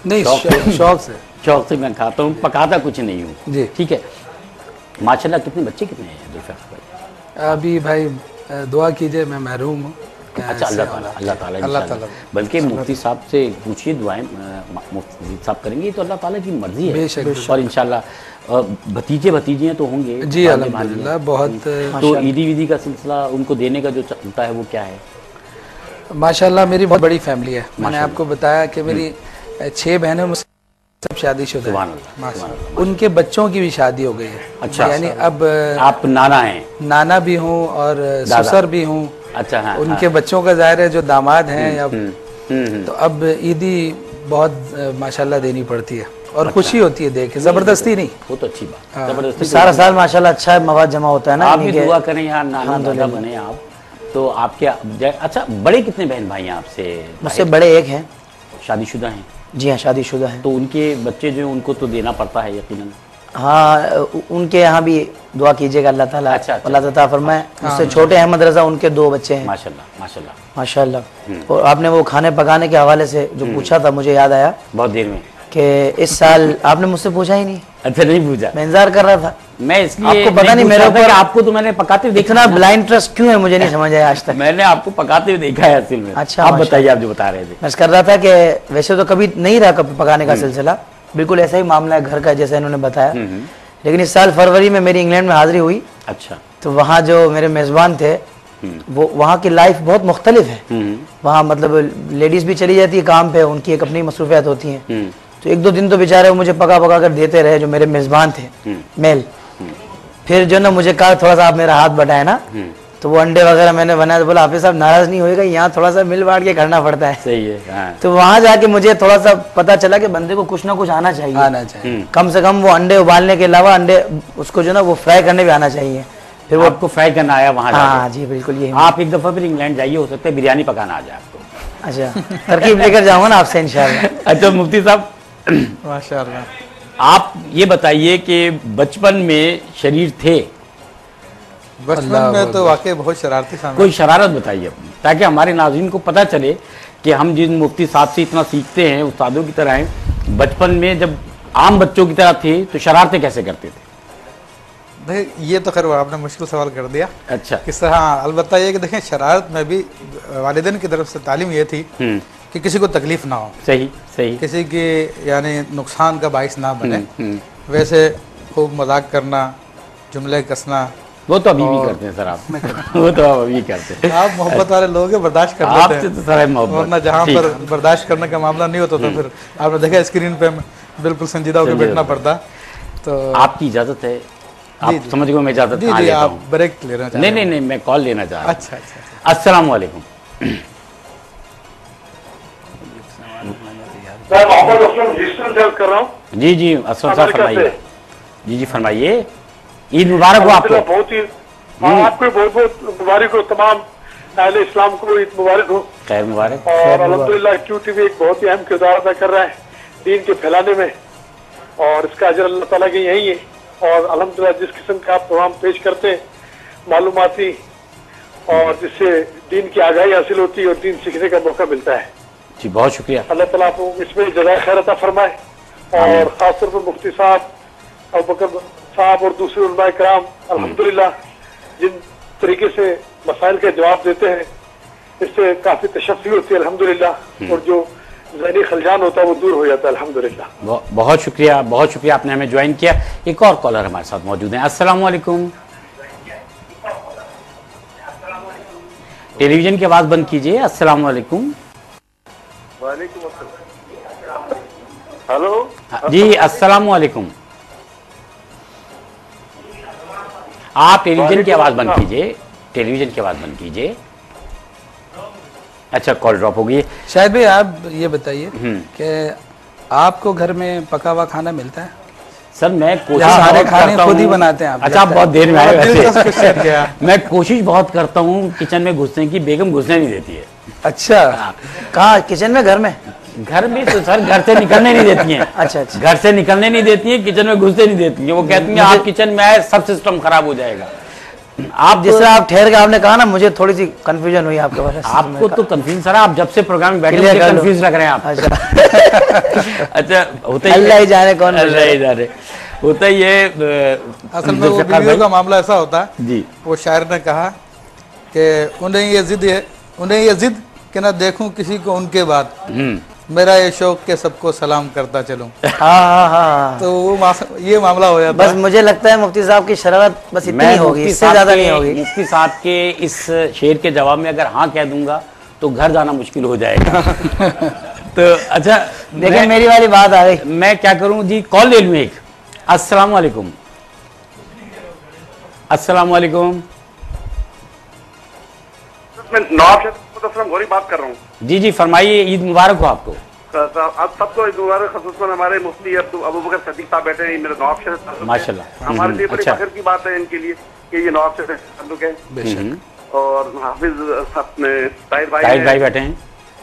नहीं, शौक से। शौक से मैं खाता हूँ, पकाता कुछ नहीं हूँ। जी। ठीक है, माशाल्लाह। कितने बच्चे कितने हैं जुल्फ़िकार भाई? अभी भाई दुआ कीजिए, मैं महरूम हूँ। अच्छा, अल्लाह ताला इंशाअल्लाह। बल्कि मुफ्ती साहब से पूछिए, दुआएं मुफ्ती साहब करेंगे तो अल्लाह ताला की मर्जी है, बेशक। और इंशाअल्लाह भतीजे भतीजियाँ तो होंगे जी भांजे अल्हम्दुलिल्लाह, भांजियाँ। बहुत तो ईदी वीदी का सिलसिला उनको देने का जो चलता है वो क्या है? माशाल्लाह मेरी बहुत बड़ी फैमिली है। मैंने आपको बताया कि मेरी 6 बहनें मुझसे सब शादीशुदा हैं। सुभान अल्लाह, सुभान अल्लाह। उनके बच्चों की भी शादी हो गई है। अच्छा, यानी अब आप नाना हैं? नाना भी हूँ और ससुर भी हूँ। अच्छा, हाँ, उनके बच्चों का ज़ाहिर है जो दामाद हैं अब, तो अब ईदी बहुत माशाल्लाह देनी पड़ती है, और खुशी होती है देख के, ज़बरदस्ती नहीं। वो तो अच्छी बात, जबरदस्ती सारा साल माशाल्लाह अच्छा मवाद जमा होता है ना। आप भी दुआ करें यार, नाना दादा बने आप तो आपके। अच्छा, बड़े कितने बहन भाई हैं आपसे? मुझसे बड़े एक हैं, शादीशुदा हैं? जी हाँ, शादीशुदा हैं। तो उनके बच्चे जो हैं उनको तो देना पड़ता है यकीनन। हाँ उनके यहाँ भी दुआ कीजिएगा, अल्लाह ताला अच्छा, अच्छा। अल्लाह ताला फरमाए। उससे छोटे अहमद रजा, उनके 2 बच्चे हैं माशाल्लाह माशाल्लाह। माशाल्लाह। और आपने वो खाने पकाने के हवाले से जो पूछा था, मुझे याद आया बहुत देर में कि इस साल आपने मुझसे पूछा ही नहीं, अच्छा नहीं पूछा, मैं इंतजार कर रहा था। मैं इसलिए आपको पता नहीं मेरे पूछा था ऊपर कि आपको तो मैंने पकाते हुए देखा इतना था। ब्लाइंड ट्रस्ट क्यों है, मुझे नहीं समझ आया आज तक। मैंने आपको पकाते हुए देखा है असल में। अच्छा, आप माशाल्लाह। बताइए, आप जो बता रहे थे। मैं कर रहा था कि वैसे तो कभी नहीं रहा कभी पकाने का सिलसिला, बिल्कुल ऐसा ही मामला है घर का जैसे इन्होंने बताया। लेकिन इस साल फरवरी में मेरी इंग्लैंड में हाजिरी हुई, अच्छा तो वहाँ जो मेरे मेज़बान थे वो वहाँ की लाइफ बहुत मुख्तलिफ है। वहाँ मतलब लेडीज़ भी चली जाती है काम पे, उनकी एक अपनी मसरूफियात होती हैं। तो 1-2 दिन तो बेचारे वो मुझे पका पका कर देते रहे, जो मेरे मेज़बान थे मेल। फिर जो ना मुझे कहा थोड़ा सा आप मेरा हाथ बटाए ना, तो वो अंडे वगैरह मैंने बनाया, तो बोला हाफिज़ साहब नाराज़ नहीं होएगा, यहाँ थोड़ा सा मिल बांट के करना पड़ता है। सही है, हाँ। तो वहाँ जाके मुझे थोड़ा सा पता चला कि बंदे को कुछ ना कुछ आना चाहिए, आना चाहिए। कम से कम वो अंडे उबालने के अलावा अंडे उसको जो ना वो फ्राई करने भी आना चाहिए। फिर वो आपको फ्राई करना आया वहाँ हाँ जाके? जी बिल्कुल ये। आप एक दफा फिर इंग्लैंड जाइए, हो सकता है बिरयानी पकाना आ जाए आपको। अच्छा, तरकीब लेकर जाऊंगा ना आपसे इंशाल्लाह। अच्छा मुफ्ती साहब, माशाअल्लाह। आप ये बताइए कि बचपन में शरीर थे, बचपन में तो वाकई बहुत शरारती शामिल। कोई शरारत बताइए अपनी, ताकि हमारे नाज़रीन को पता चले कि हम जिन मुफ्ती साहब से इतना सीखते हैं, उस्तादों की तरह हैं, बचपन में जब आम बच्चों की तरह थे तो शरारतें कैसे करते थे? देखिए ये तो खैर आपने मुश्किल सवाल कर दिया। अच्छा, किस तरह? हाँ, अलबत्ता ये कि देखें शरारत में भी वालिदैन की तरफ से तालीम ये थी कि किसी को तकलीफ ना हो, सही सही। किसी के यानी नुकसान का बाइस ना बने। वैसे खूब मजाक करना, जुमले कसना, वो तो अभी भी करते हैं सर आप वो तो आप अभी करते हैं। आप मोहब्बत वाले लोग हैं, बर्दाश्त कर लेते आपसे हैं। तो सर है मोहब्बत। वरना जहाँ ठीक। पर बर्दाश्त करने का मामला नहीं होता तो फिर आपने देखा स्क्रीन पे बिल्कुल संजीदा होकर बैठना पड़ता। तो आपकी इजाजत है? आप जी। समझ गए मैं इजाजत जी कहाँ जी, लेता आप हूँ? ब्रेक लेना चाहते नहीं नहीं नहीं, मैं कॉल लेना चाह रहा हूँ। अच्छा अच्छा। अस्सलाम वालेकुम। मैं मोहम्मद असलम ह्यूस्टन से कर रहा हूँ। जी जी असलम साहब अमेरिका फरमाइए। से। जी जी फरमाइए। ईद मुबारक हो आपको। बहुत ही आपको बहुत बहुत मुबारक हो, तमाम अहले इस्लाम को ईद मुबारक हो। खैर मुबारक। और अल्हम्दुलिल्लाह QTV एक बहुत ही अहम किरदार अदा कर रहा है दीन के फैलाने में, और इसका अजर अल्लाह ताला के यही है। और अल्हम्दुलिल्लाह जिस किस्म का आप प्रोग्राम पेश करते हैं मालूमाती, और जिससे दीन की आगाही हासिल होती है और दीन सीखने का मौका मिलता है। जी बहुत शुक्रिया। अल्लाह ताला आपको इसमें जज़ाए खैर अता फरमाए। और खासतौर पर मुफ्ती साहब, अबू बकर साहब और दूसरे उलमाए कराम अल्हम्दुलिल्लाह जिन तरीके से मसाइल के जवाब देते हैं, इससे काफी तशफ़ी होती है अल्हम्दुलिल्लाह, और जो ज़हनी खलजान होता है वो दूर हो जाता है अल्हम्दुलिल्लाह। बहुत शुक्रिया, बहुत शुक्रिया आपने हमें ज्वाइन किया। एक और कॉलर हमारे साथ मौजूद हैं। अस्सलाम वालेकुम। टेलीविजन की आवाज बंद कीजिए। अस्सलाम वालेकुम। वालेकुम अस्सलाम। हेलो जी अस्सलाम वालेकुम। आप टेलीविजन की आवाज बंद कीजिए, टेलीविजन की आवाज बंद कीजिए। अच्छा कॉल ड्रॉप हो गई। शायद भाई आप ये बताइए कि आपको घर में पका हुआ खाना मिलता है? सर मैं कोशिश सारे बहुत खाने करता खुद ही हूँ। बनाते हैं आप? अच्छा आप बहुत देर में आए दिलचस्प वैसे। क्वेश्चन किया। मैं कोशिश बहुत करता हूँ किचन में घुसने की, बेगम घुसने नहीं देती है। अच्छा, कहाँ, किचन में, घर में? घर में तो सर घर से निकलने नहीं देती हैं। अच्छा अच्छा। घर से निकलने नहीं देती हैं, किचन में घुसने नहीं देती हैं। वो कहती हैं आप किचन में आए सब सिस्टम खराब हो जाएगा। आप जिस तरह आप ठहर के आपने कहा ना, मुझे थोड़ी सी कंफ्यूजन हुई आपके बारे में। आपको तो कंफ्यूज सर, आप जब से प्रोग्राम में बैठे Clear मुझे कर लो। कंफ्यूज लग रहे हैं आप। अच्छा अच्छा होता ही अल्लाह ही जाने कौन अल्लाह ही जाने होता ही है। असल में वो वीडियो का मामला ऐसा होता है, जी वो शायर ने कहा कि उन्हें ये जिद कि ना देखूं किसी को उनके बाद, मेरा ये शौक के सबको सलाम करता चलूं। हाँ हाँ हाँ। तो वो ये मामला हो जाता बस है। मुझे लगता है मुफ्ती साहब की शरारत बस इतनी मैं होगी, मुफ्ती इससे साहब ज्यादा के- नहीं होगी। मुफ्ती साहब के इस शेर के जवाब में अगर हाँ कह दूंगा तो घर जाना मुश्किल हो जाएगा। तो अच्छा देखिए मेरी वाली बात आ गई। मैं क्या करूं जी, कॉल ले लूं एक। अस्सलाम वालेकुम। अस्सलाम वालेकुम। मैं नवाब असलम गौरी बात कर रहा हूँ। जी जी फरमाइए, ईद मुबारक हो आपको। अब सबको ईद मुबारक, खसूसन हमारे मुफ्ती अबू बकर सदीक साहब बैठे हैं, मेरे नवाब शहर ताल्लुक है। माशाल्लाह। हमारे लिए बड़ी अच्छा। फख्र की बात है इनके लिए कि ये नवाब शहर ताल्लुक है। और हाफिज अपने ताहिर भाई ताहिर हैं। भाई बैठे हैं,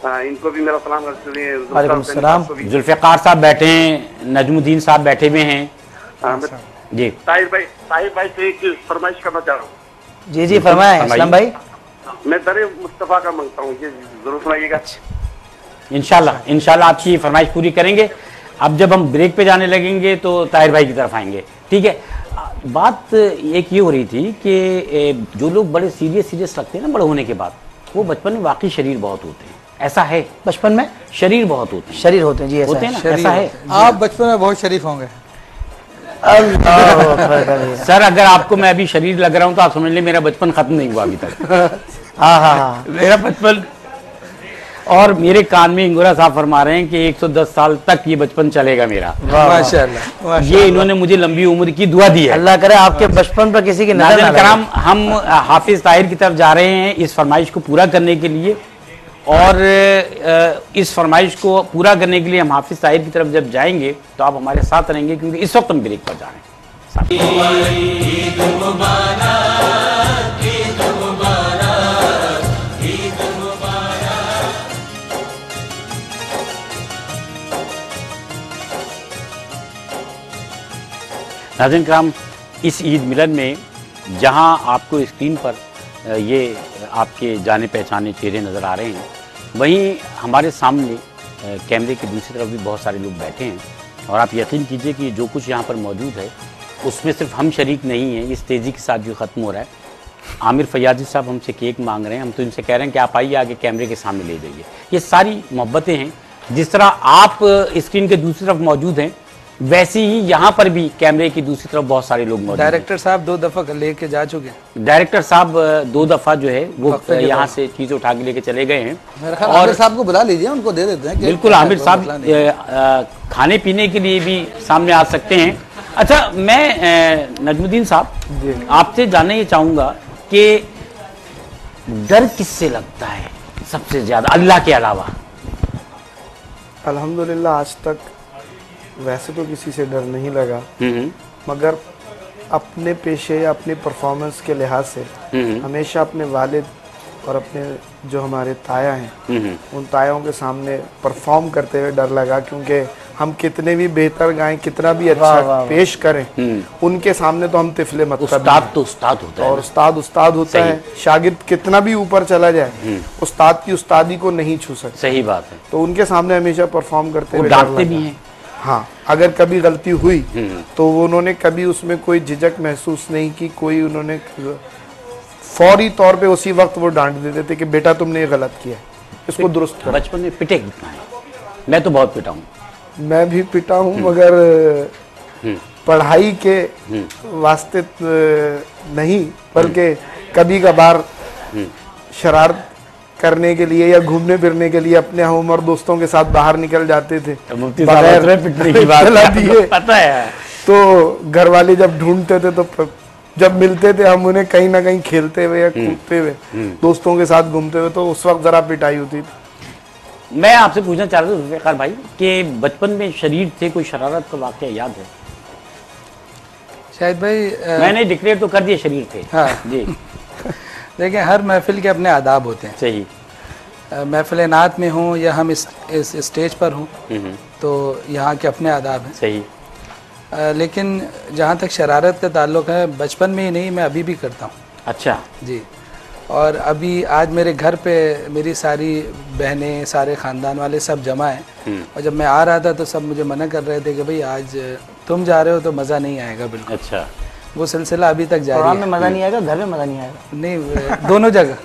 हाँ, इनको भी मेरा सलाम करते हैं। वालेकुम सलाम। जुल्फिकार साहब बैठे हैं, नजमुद्दीन साहब बैठे हुए हैं, जी ताहिर भाई से एक फरमाइश करना चाह रहा हूँ। जी जी फरमाएं असलम भाई। मैं दरे मुस्तफा का मांगता हूँ, ये जरूर सुनाइएगा। इंशाल्लाह इंशाल्लाह आपकी ये फरमाइश पूरी करेंगे। अब जब हम ब्रेक पे जाने लगेंगे तो ताहिर भाई की तरफ आएंगे, ठीक है। बात एक ये हो रही थी कि जो लोग बड़े सीरियस लगते हैं ना बड़े होने के बाद, वो बचपन में वाकई शरीर बहुत होते हैं, ऐसा है? बचपन में शरीर बहुत होते हैं, शरीर होते हैं जी, ऐसा होते हैं है। ना, ऐसा है। आप बचपन में बहुत शरीफ होंगे। सर अगर आपको मैं अभी शरीर लग रहा हूँ तो आप समझ लें मेरा बचपन खत्म नहीं हुआ अभी तक। हाँ मेरा बचपन, और मेरे कान में इंगोरा साहब फरमा रहे हैं कि 110 साल तक ये बचपन चलेगा मेरा। माशाल्लाह, ये इन्होंने मुझे लंबी उम्र की दुआ दी है। अल्लाह करे आपके बचपन पर किसी की नजर ना नाज़रीन लगे। कराम, हम हाफिज ताहिर की तरफ जा रहे हैं इस फरमाइश को पूरा करने के लिए, और इस फरमाइश को पूरा करने के लिए हम हाफिज ताहिर की तरफ जब जाएंगे तो आप हमारे साथ रहेंगे, क्योंकि इस वक्त हम ब्रेक पर जा रहे हैं। नाज़रीन कराम, इस ईद मिलन में जहां आपको स्क्रीन पर ये आपके जाने पहचाने चेहरे नज़र आ रहे हैं, वहीं हमारे सामने कैमरे की दूसरी तरफ भी बहुत सारे लोग बैठे हैं, और आप यकीन कीजिए कि जो कुछ यहाँ पर मौजूद है उसमें सिर्फ हम शरीक नहीं हैं। इस तेज़ी के साथ जो ख़त्म हो रहा है, आमिर फयाजी साहब हमसे केक मांग रहे हैं, हम तो इनसे कह रहे हैं कि आप आइए आगे कैमरे के सामने ले जाइए। ये सारी मोहब्बतें हैं, जिस तरह आप स्क्रीन के दूसरी तरफ मौजूद हैं वैसे ही यहाँ पर भी कैमरे की दूसरी तरफ बहुत सारे लोग मौजूद हैं। डायरेक्टर साहब 2 दफा लेके जा चुके हैं। डायरेक्टर साहब 2 दफा जो है वो यहाँ से चीज़ उठा के लेके चले गए हैं। मेरा ख्याल आमिर साहब को बुला लीजिए, उनको दे देते हैं। बिल्कुल, आमिर साहब खाने पीने के लिए भी सामने आ सकते हैं। अच्छा, मैं नजमुद्दीन साहब आपसे जानना ये चाहूँगा कि डर किससे लगता है सबसे ज़्यादा अल्लाह के अलावा? अल्हम्दुलिल्लाह आज तक वैसे तो किसी से डर नहीं लगा, मगर अपने पेशे या अपनी परफॉर्मेंस के लिहाज से हमेशा अपने वालिद और अपने जो हमारे ताया हैं उन तायों के सामने परफॉर्म करते हुए डर लगा, क्योंकि हम कितने भी बेहतर गाएं, कितना भी अच्छा पेश करें, उनके सामने तो हम तिफले मत। उस्ताद तो उस्ताद होता है, और उस्ताद होता है। शागिर्द कितना भी ऊपर चला जाए उस्ताद की उस्तादी को नहीं छू सकता। सही बात है। तो उनके सामने हमेशा परफॉर्म करते हुए डांटते भी हैं। हाँ, अगर कभी गलती हुई तो उन्होंने कभी उसमें कोई झिझक महसूस नहीं की, कोई उन्होंने फौरी तौर पे उसी वक्त वो डांट देते थे कि बेटा तुमने ये गलत किया, इसको दुरुस्त करो। बचपन में पिटे कितना है? मैं तो बहुत पिटा हूँ। मैं भी पिटा हूँ, मगर पढ़ाई के वास्ते नहीं, बल्कि कभी कभार शरारत करने के लिए या घूमने फिरने के लिए अपने हम उम्र दोस्तों के साथ बाहर निकल जाते थे बगैर पिटने की बात दिए। पता है। तो घर वाले जब ढूंढते थे तो जब मिलते थे हम उन्हें कहीं ना कहीं खेलते हुए या कूदते हुए दोस्तों के साथ घूमते हुए, तो उस वक्त जरा पिटाई होती थी। मैं आपसे पूछना चाह रहा था जुल्फ़िकार भाई कि बचपन में शरीर से कोई शरारत का वाक़या याद है? शायद भाई मैंने डिक्लेयर तो कर दिया शरीर थे। हाँ जी देखिए, हर महफिल के अपने आदाब होते हैं। सही। महफिल नात में हूँ या हम इस स्टेज पर हूँ तो यहाँ के अपने आदाब हैं। सही। लेकिन जहाँ तक शरारत का ताल्लुक है, बचपन में ही नहीं, मैं अभी भी करता हूँ। अच्छा जी। और अभी आज मेरे घर पे मेरी सारी बहनें, सारे ख़ानदान वाले सब जमा हैं, और जब मैं आ रहा था तो सब मुझे मना कर रहे थे कि भाई आज तुम जा रहे हो तो मज़ा नहीं आएगा। बिल्कुल। अच्छा, वो सिलसिला अभी तक जारी है। में मज़ा नहीं आएगा, घर में मज़ा नहीं आएगा। नहीं, दोनों जगह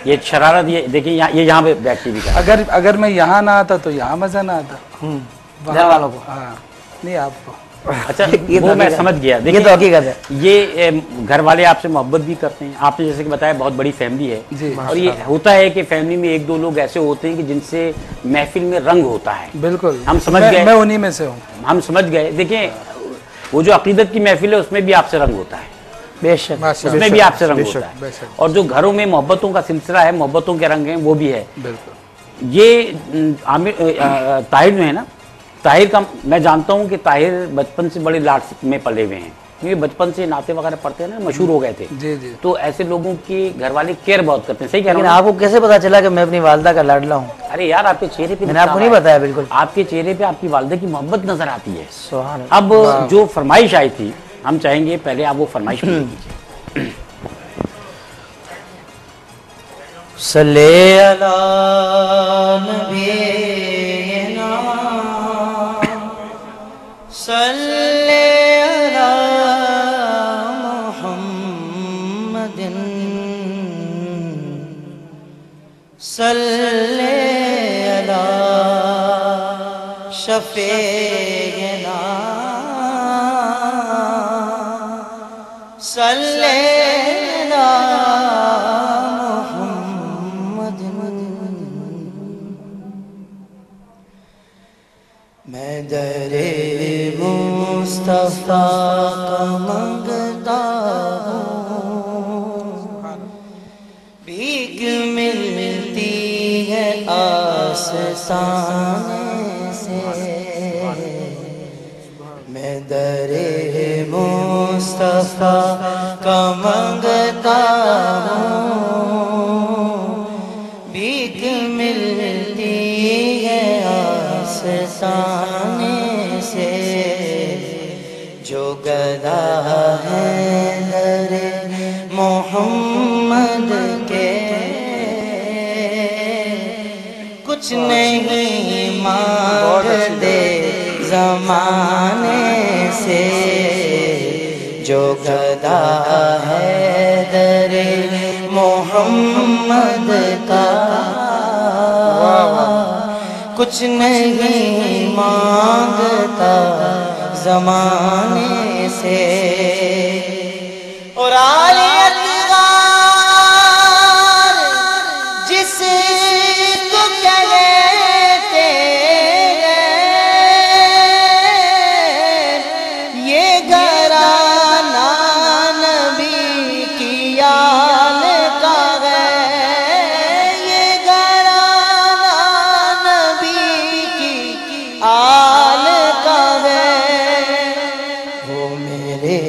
ये शरारत, ये देखिए ये यहाँ पे बैठती भी था। अगर मैं यहाँ ना आता तो यहाँ मज़ा ना आता। घर वालों को। हाँ, नहीं आपको। अच्छा, ये वो तो मैं हकीकत समझ गया। है। ये तो हकीकत है। ये घर वाले आपसे मोहब्बत भी करते हैं। आपने जैसे कि बताया बहुत बड़ी फैमिली है जी। और ये होता है कि फैमिली में 1-2 लोग ऐसे होते हैं कि जिनसे महफिल में रंग होता है। बिल्कुल, हम समझ गए। मैं उन्हीं में से हूँ। हम समझ गए। देखिए, वो जो अकीदत की महफिल है उसमें भी आपसे रंग होता है, बेशक, उसमें भी आपसे रंग होता है। और जो घरों में मोहब्बतों का सिलसिला है, मोहब्बतों के रंग हैं, वो भी है। बिल्कुल। ये आमिर ताहिर जो है ना, ताहिर का मैं जानता हूँ कि ताहिर बचपन से बड़े लाड में पले हुए हैं, क्योंकि बचपन से नाते वगैरह पढ़ते हैं ना, मशहूर हो गए थे। जी जी। तो ऐसे लोगों के घर वाले केयर बहुत करते हैं। सही कह रहा लेकिन हूँ? आपको कैसे पता चला कि मैं अपनी वालदा का लाडला हूँ? अरे यार, आपके चेहरे पे मैंने आपको नहीं बताया बिल्कुल। आपके चेहरे पे आपकी वालदा की मोहब्बत नजर आती है। सुभान अल्लाह। अब जो फरमाइश आई थी, हम चाहेंगे पहले आप वो फरमाइश पूरी कीजिए। सल्ले अला नबीना सल्ले अला मुहम्मदिन सल्ले अला शफीना सल्ले अला मैं दरे मुस्तफा का मंगता हूँ, भीख मिलती है आसानी से। मैं दरे मुस्तफा का मंगता हूँ, भीख मिलती है आसानी से। जो गदा है दरे मोहम्मद के, कुछ नहीं मांगते ज़माने से। जो गदा है दरे मोहम्मद का, कुछ नहीं मांगता ज़माने से। और आलियतगार जिसको कहते हैं, ये घराना नबी की आल का है। ये घराना नबी की आल का है। वो मेरे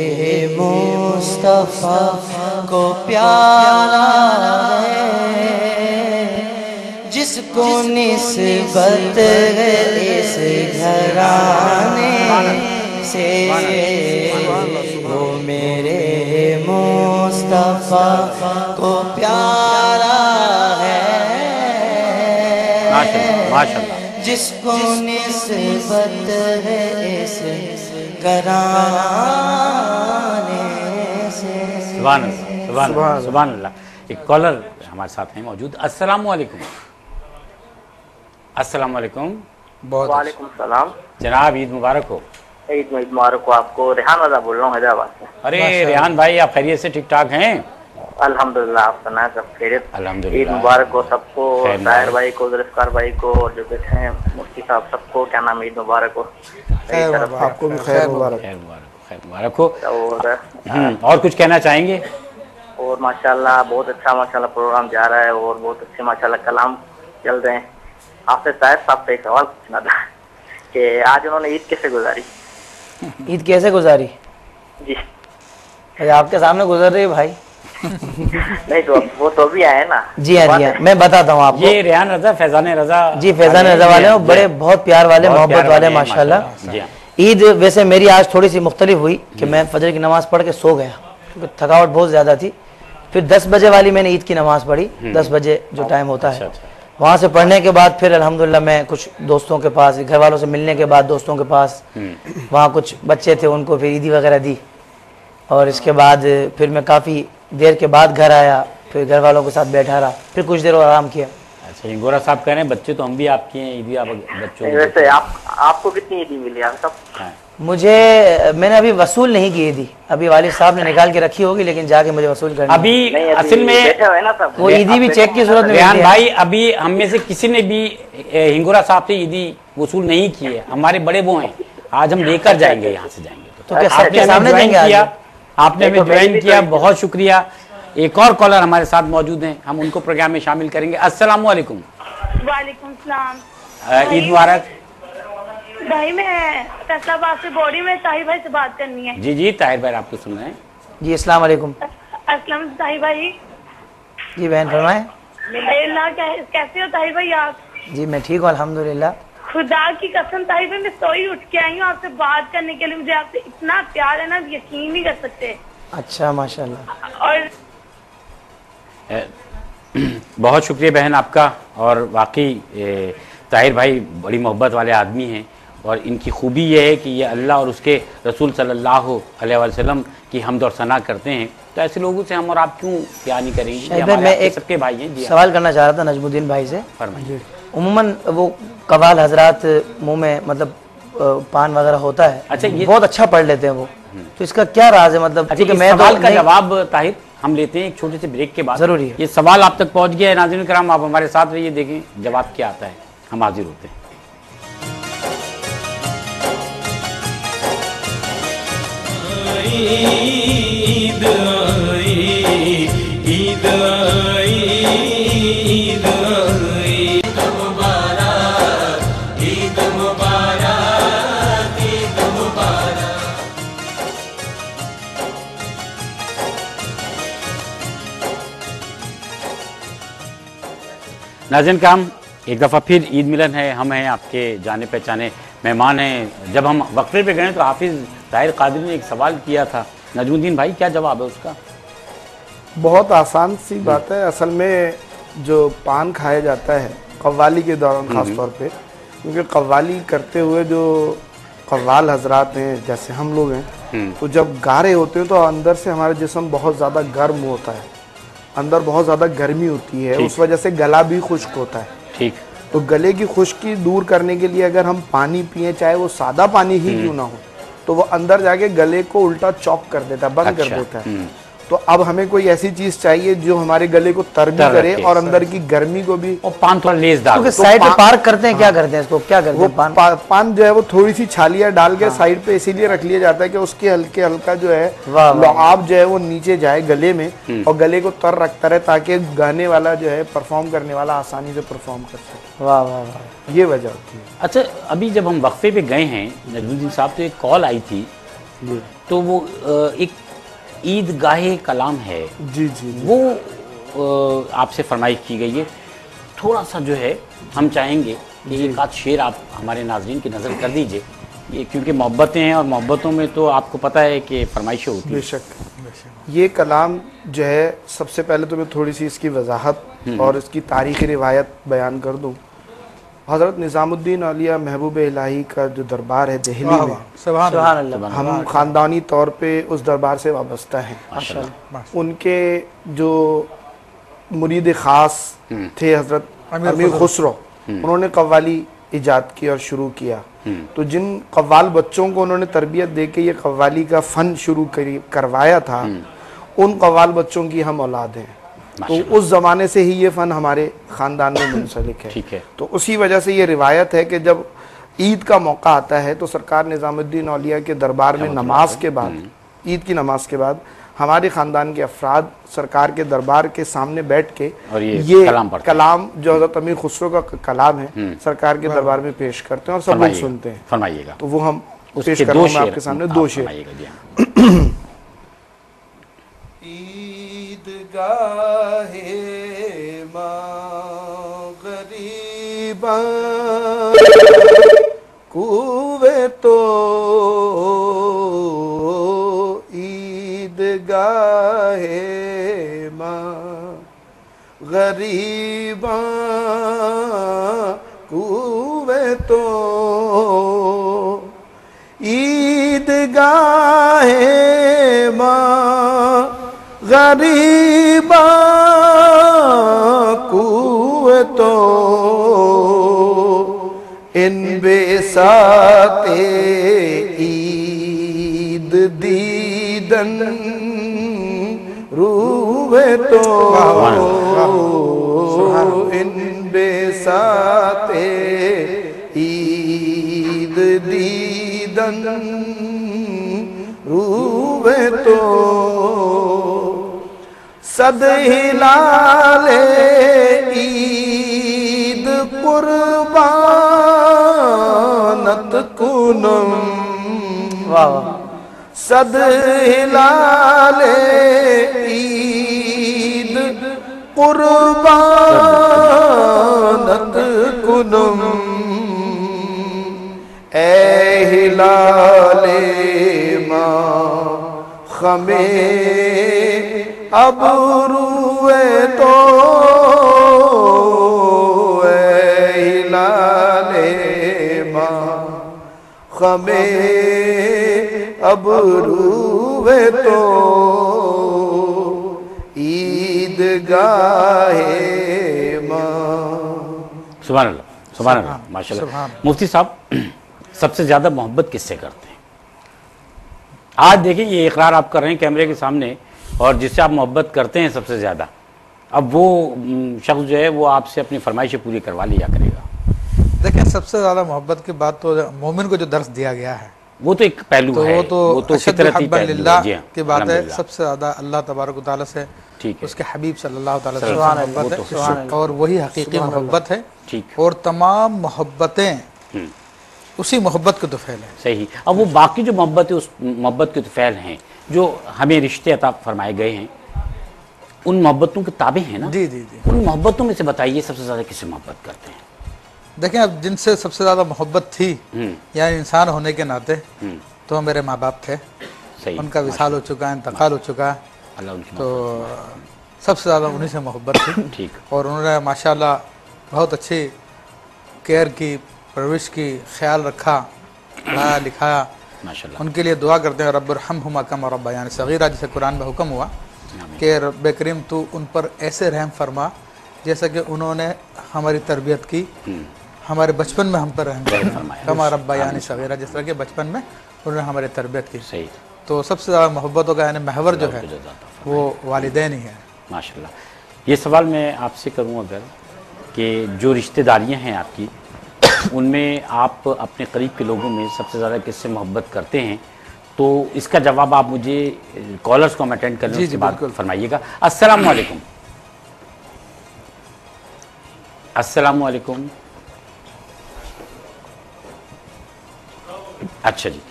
मुस्तफा को प्यारा है, जिसको निस्बत है इस घराने से। वो मेरे मुस्तफा को प्यारा है, माशाअल्लाह, जिसको निस्बत है इस घराने से। सुभान अल्लाह, सुभान अल्लाह, सुभान अल्लाह। एक कॉलर हमारे साथ हैं मौजूद। अस्सलाम वालेकुम। अस्सलाम वालेकुम। बहुत वालेकुम सलाम। जनाब, ईद मुबारक हो। ईद मुबारक हो आपको। रेहान रजा बोल रहा हूँ हैदराबाद से। अरे रेहान भाई, आप खैरियत से ठीक ठाक हैं? अल्हम्दुलिल्लाह, आप सुना सब खैरियत। अल्हम्दुलिल्लाह। ईद मुबारक हो सबको, खैर ताहिर भाई को, जुल्फकार भाई को, और जो बैठे हैं मुफ्ती साहब, सबको क्या नाम, ईद मुबारक हो। मेरी तरफ से। आपको भी खैर मुबारक। खैर मुबारक, खैर मुबारक हो। और और कुछ कहना चाहेंगे? और माशाल्लाह बहुत अच्छा माशाल्लाह प्रोग्राम जा रहा है, और बहुत अच्छे माशाल्लाह कलाम चल रहे हैं। आपसे ताहिर साहब से एक सवाल पूछना था कि आज उन्होंने ईद कैसे गुजारी? ईद कैसे गुजारी? जी अरे आपके सामने गुजर रही है भाई। नहीं तो वो तो भी आए ना। जी हाँ, जी हाँ, मैं बताता हूँ आपको। ये रेहान रजा, फैजान रजा। जी, फैजान रजा वाले हैं, बड़े बहुत प्यार वाले, बहुत मोहब्बत प्यार वाले हैं, माशाल्लाह। जी हाँ। ईद वैसे मेरी आज थोड़ी सी मुख्तलिफ हुई कि मैं फजर की नमाज पढ़ के सो गया, क्योंकि थकावट बहुत ज़्यादा थी। फिर 10 बजे वाली मैंने ईद की नमाज पढ़ी, 10 बजे जो टाइम होता है। वहाँ से पढ़ने के बाद फिर अल्हम्दुलिल्लाह मैं कुछ दोस्तों के पास, घर वालों से मिलने के बाद दोस्तों के पास, वहाँ कुछ बच्चे थे उनको फिर ईदी वगैरह दी। और इसके बाद फिर मैं काफ़ी देर के बाद घर आया, फिर घर वालों के साथ बैठा रहा, फिर कुछ देर और आराम किया। अच्छा, ये गोरा साहब कह रहे हैं बच्चे तो हम भी आपके हैं, ईदी आप बच्चों को। वैसे आपको कितनी ईदी मिली आप सब? मैंने अभी वसूल नहीं की ईदी, अभी वालिद साहब ने निकाल के रखी होगी, लेकिन जाके मुझे वसूल करनी है। अभी असल में बैठे हुए ना सब। वो ईदी भी चेक की सूरत में रेहान मिलती है। भाई, अभी हम में से किसी ने भी हिंगोरा साहब से ईदी वसूल नहीं की है। हमारे बड़े वो हैं, आज हम लेकर जाएंगे, यहाँ से जाएंगे। तो क्या आपने सबके हमें सामने ज्वाइन देंगे किया, आज? आपने हमें ज्वाइन किया, बहुत शुक्रिया। एक और कॉलर हमारे साथ मौजूद हैं, हम उनको प्रोग्राम में शामिल करेंगे। अस्सलाम वालेकुम। वालेकुम सलाम। ईद मुबारक। भाई मैं फैसलाबाद से बोरी में ताहिर भाई से बात करनी है। जी जी ताहिर भाई आपको सुन रहे हैं। जी अस्सलाम वालेकुम। अस्सलाम ताहिर भाई। जी बहन फरमाएं। अल्लाह कैसे हो ताहिर भाई आप? जी मैं ठीक हूँ अल्हम्दुलिल्लाह। खुदा की कसम ताहिर भाई मैं सोई उठ के आई हूँ आपसे बात करने के लिए। मुझे आपसे इतना प्यार है ना, यकीन नहीं कर सकते। अच्छा माशाल्लाह। और बहुत शुक्रिया बहन आपका। और वाकई ताहिर भाई बड़ी मोहब्बत वाले आदमी हैं और इनकी खूबी यह है कि ये अल्लाह और उसके रसूल सल्लल्लाहु अलैहि वसल्लम की हमद और सना करते हैं। तो ऐसे लोगों से हम और आप क्यों प्यार नहीं करेंगे? मैं एक सबके भाई हैं। जी सवाल करना चाह रहा था नजमुद्दीन भाई से। फरमाइए। उम्मन वो कवाल हजरात मुंह में मतलब पान वगैरह होता है। अच्छा, ये बहुत अच्छा पढ़ लेते हैं वो, तो इसका क्या राज है? मतलब अच्छा, क्योंकि इस मैं सवाल तो का नहीं- जवाब ताहिर हम लेते हैं एक छोटे से ब्रेक के बाद। जरूरी है। ये सवाल आप तक पहुंच गया है नाज़रीन कराम, आप हमारे साथ रहिए, देखें जवाब क्या आता है। हम हाजिर होते हैं। ईद आई, ईद आई, ईद आई, ईद मुबारक, ईद मुबारक, ईद मुबारक। नाज़रीन कराम एक दफ़ा फिर ईद मिलन है। हम हैं आपके जाने पहचाने मेहमान हैं। जब हम वक्फे पे गए तो हाफिज़ ताहिर कादरी ने एक सवाल किया था। नजमुद्दीन भाई क्या जवाब है उसका? बहुत आसान सी बात है। असल में जो पान खाया जाता है कव्वाली के दौरान ख़ास तौर पे, क्योंकि कव्वाली करते हुए जो कव्वाल हजरात हैं जैसे हम लोग हैं, तो जब गा रहे होते हैं तो अंदर से हमारा जिस्म बहुत ज़्यादा गर्म होता है, अंदर बहुत ज़्यादा गर्मी होती है, उस वजह से गला भी खुश्क होता है। ठीक। तो गले की खुश्की दूर करने के लिए अगर हम पानी पिए, चाहे वो सादा पानी ही क्यों ना हो, तो वो अंदर जाके गले को उल्टा चौक कर देता है, बंद कर देता है। तो अब हमें कोई ऐसी चीज चाहिए जो हमारे गले को तर भी करे और अंदर की गर्मी को भी। और पान थोड़ा लेसदार। क्योंकि साइड पे पार्क करते हैं, क्या करते हैं इसको, क्या करते वो हैं? पान पान जो है वो थोड़ी सी छालियां डाल के साइड पे इसीलिए रख लिया जाता है कि उसके हल्के हल्का जो है लुआब जो है वो नीचे जाए गले में और गले को तर रखता रहे, ताकि गाने वाला जो है परफॉर्म करने वाला आसानी से परफॉर्म कर सके। वाह वाह वाह, ये वजह होती है। अच्छा, अभी जब हम वक्फे पे गए हैं नजमुद्दीन साहब, तो एक कॉल आई थी, तो वो एक ईदगाहे कलाम है, जी जी, जी। वो आपसे फरमाइश की गई है। थोड़ा सा जो है हम चाहेंगे कि एक आध शेर आप हमारे नाजरीन की नज़र कर दीजिए, ये क्योंकि मोहब्बतें हैं और मोहब्बतों में तो आपको पता है कि फरमाइशें होती हैं। बेशक। ये कलाम जो है, सबसे पहले तो मैं थोड़ी सी इसकी वजाहत और इसकी तारीख़ी रिवायत बयान कर दूँ। हज़रत निज़ामुद्दीन औलिया महबूब इलाही का जो दरबार है दिल्ली में, सुभान अल्लाह, हम ख़ानदानी तौर पे उस दरबार से वाबस्ता हैं। उनके जो मुरीद ख़ास थे हज़रत अमीर खुसरो, उन्होंने कव्वाली इजाद की और शुरू किया। तो जिन कव्वाल बच्चों को उन्होंने तरबियत दे के ये कव्वाली का फ़न शुरू करवाया था, उन कव्वाल बच्चों की हम औलाद हैं। तो उस ज़माने से ही ये फ़न हमारे ख़ानदान में मुंसलिक है। ठीक है। तो उसी वजह से ये रिवायत है कि जब ईद का मौका आता है तो सरकार निज़ामुद्दीन औलिया के दरबार में नमाज के बाद, ईद की नमाज के बाद, हमारे ख़ानदान के अफराद सरकार के दरबार के सामने बैठ के और ये कलाम जो हज़रत अमीर खुसरो का कलाम है सरकार के दरबार में पेश करते हैं और सब लोग सुनते हैं। फरमाइएगा। तो वो हम पेश कर रहे हैं आपके सामने दो शेर। ईदगाहे माँ गरीबा कुवे तो ईदगाहे माँ गरीबा कुवे तो ईदगाहे माँ गरीबा कुवतो इन बेसाते ईद दीदन रूवे तो इन बेसाते ईद दीदन रूवे तो सद हिलाले ईद कुर्बान कुनुम वाह वाह सद हिलाले ईद कुर्बानत कुनुम ए हिलाले माँ खमे अब रुए तो ए हिलाले माँ खमे अब रुए तो ईद गाहे माँ। सुभान अल्लाह, सुभान अल्लाह, माशाल्लाह। मुफ्ती साहब, सबसे ज्यादा मोहब्बत किससे करते हैं? आज देखिए ये इकरार आप कर रहे हैं कैमरे के सामने, और जिससे आप मोहब्बत करते हैं सबसे ज्यादा, अब वो शख्स जो है वो आपसे अपनी फरमाइशें पूरी करवा लिया करेगा। देखिए, सबसे ज्यादा मोहब्बत के बाद तो मोमिन को जो दर्स दिया गया है वो तो एक पहलू है, वो तो फितरती पहलू है। जी हाँ, की बात है। अल्हम्दुलिल्लाह। सबसे ज्यादा अल्लाह तबारक व तआला से, ठीक है, उसके हबीब सल्लल्लाहु अलैहि वसल्लम सुभान से अल्लाह, मोहब्बत वो तो है, और वही हकीकी मोहब्बत है। ठीक। और तमाम मोहब्बतें उसी मोहब्बत के तुफैल है। सही। अब वो बाकी जो मोहब्बत है, उस मोहब्बत के तुफैल हैं जो हमें रिश्ते अता फरमाए गए हैं, उन मोहब्बतों के ताबे हैं ना। जी जी जी। उन मोहब्बतों में से बताइए सबसे ज्यादा किससे मोहब्बत करते हैं? देखें, अब जिनसे सबसे ज्यादा मोहब्बत थी, यानी इंसान होने के नाते, तो मेरे माँ बाप थे। सही। उनका विसाल हो चुका है, इंतकाल हो चुका है, अल्लाह उनकी तो सबसे ज़्यादा उन्हीं से मोहब्बत थी। ठीक। और उन्होंने माशाल्लाह बहुत अच्छी केयर की, परवरिश की, ख्याल रखा, पढ़ाया लिखाया। माशाल्लाह। उनके लिए दुआ करते हैं, रब्बिरहमहुमा कमा रब्बयानी सगीरा, जिसे कुरान में हुक्म हुआ कि रब्बे करीम तू उन पर ऐसे रहम फरमा जैसा कि उन्होंने हमारी तरबियत की, हमारे बचपन में हम पर रहम फरमाया, कमा रब्बयानी सगीरा, जिस तरह के बचपन में उन्होंने हमारी तरबियत की। सही। तो सबसे ज़्यादा मोहब्बतों का यानी महवर जो है वो वालिदैन ही है। माशाल्लाह। ये सवाल मैं आपसे करूं अगर, कि जो रिश्तेदारियां हैं आपकी, उनमें आप अपने करीब के लोगों में सबसे ज़्यादा किससे मोहब्बत करते हैं, तो इसका जवाब आप मुझे कॉलर्स को हम अटेंड कर लें, उसके बाद फरमाइएगा। अस्सलाम वालेकुम। अस्सलाम वालेकुम। अच्छा जी,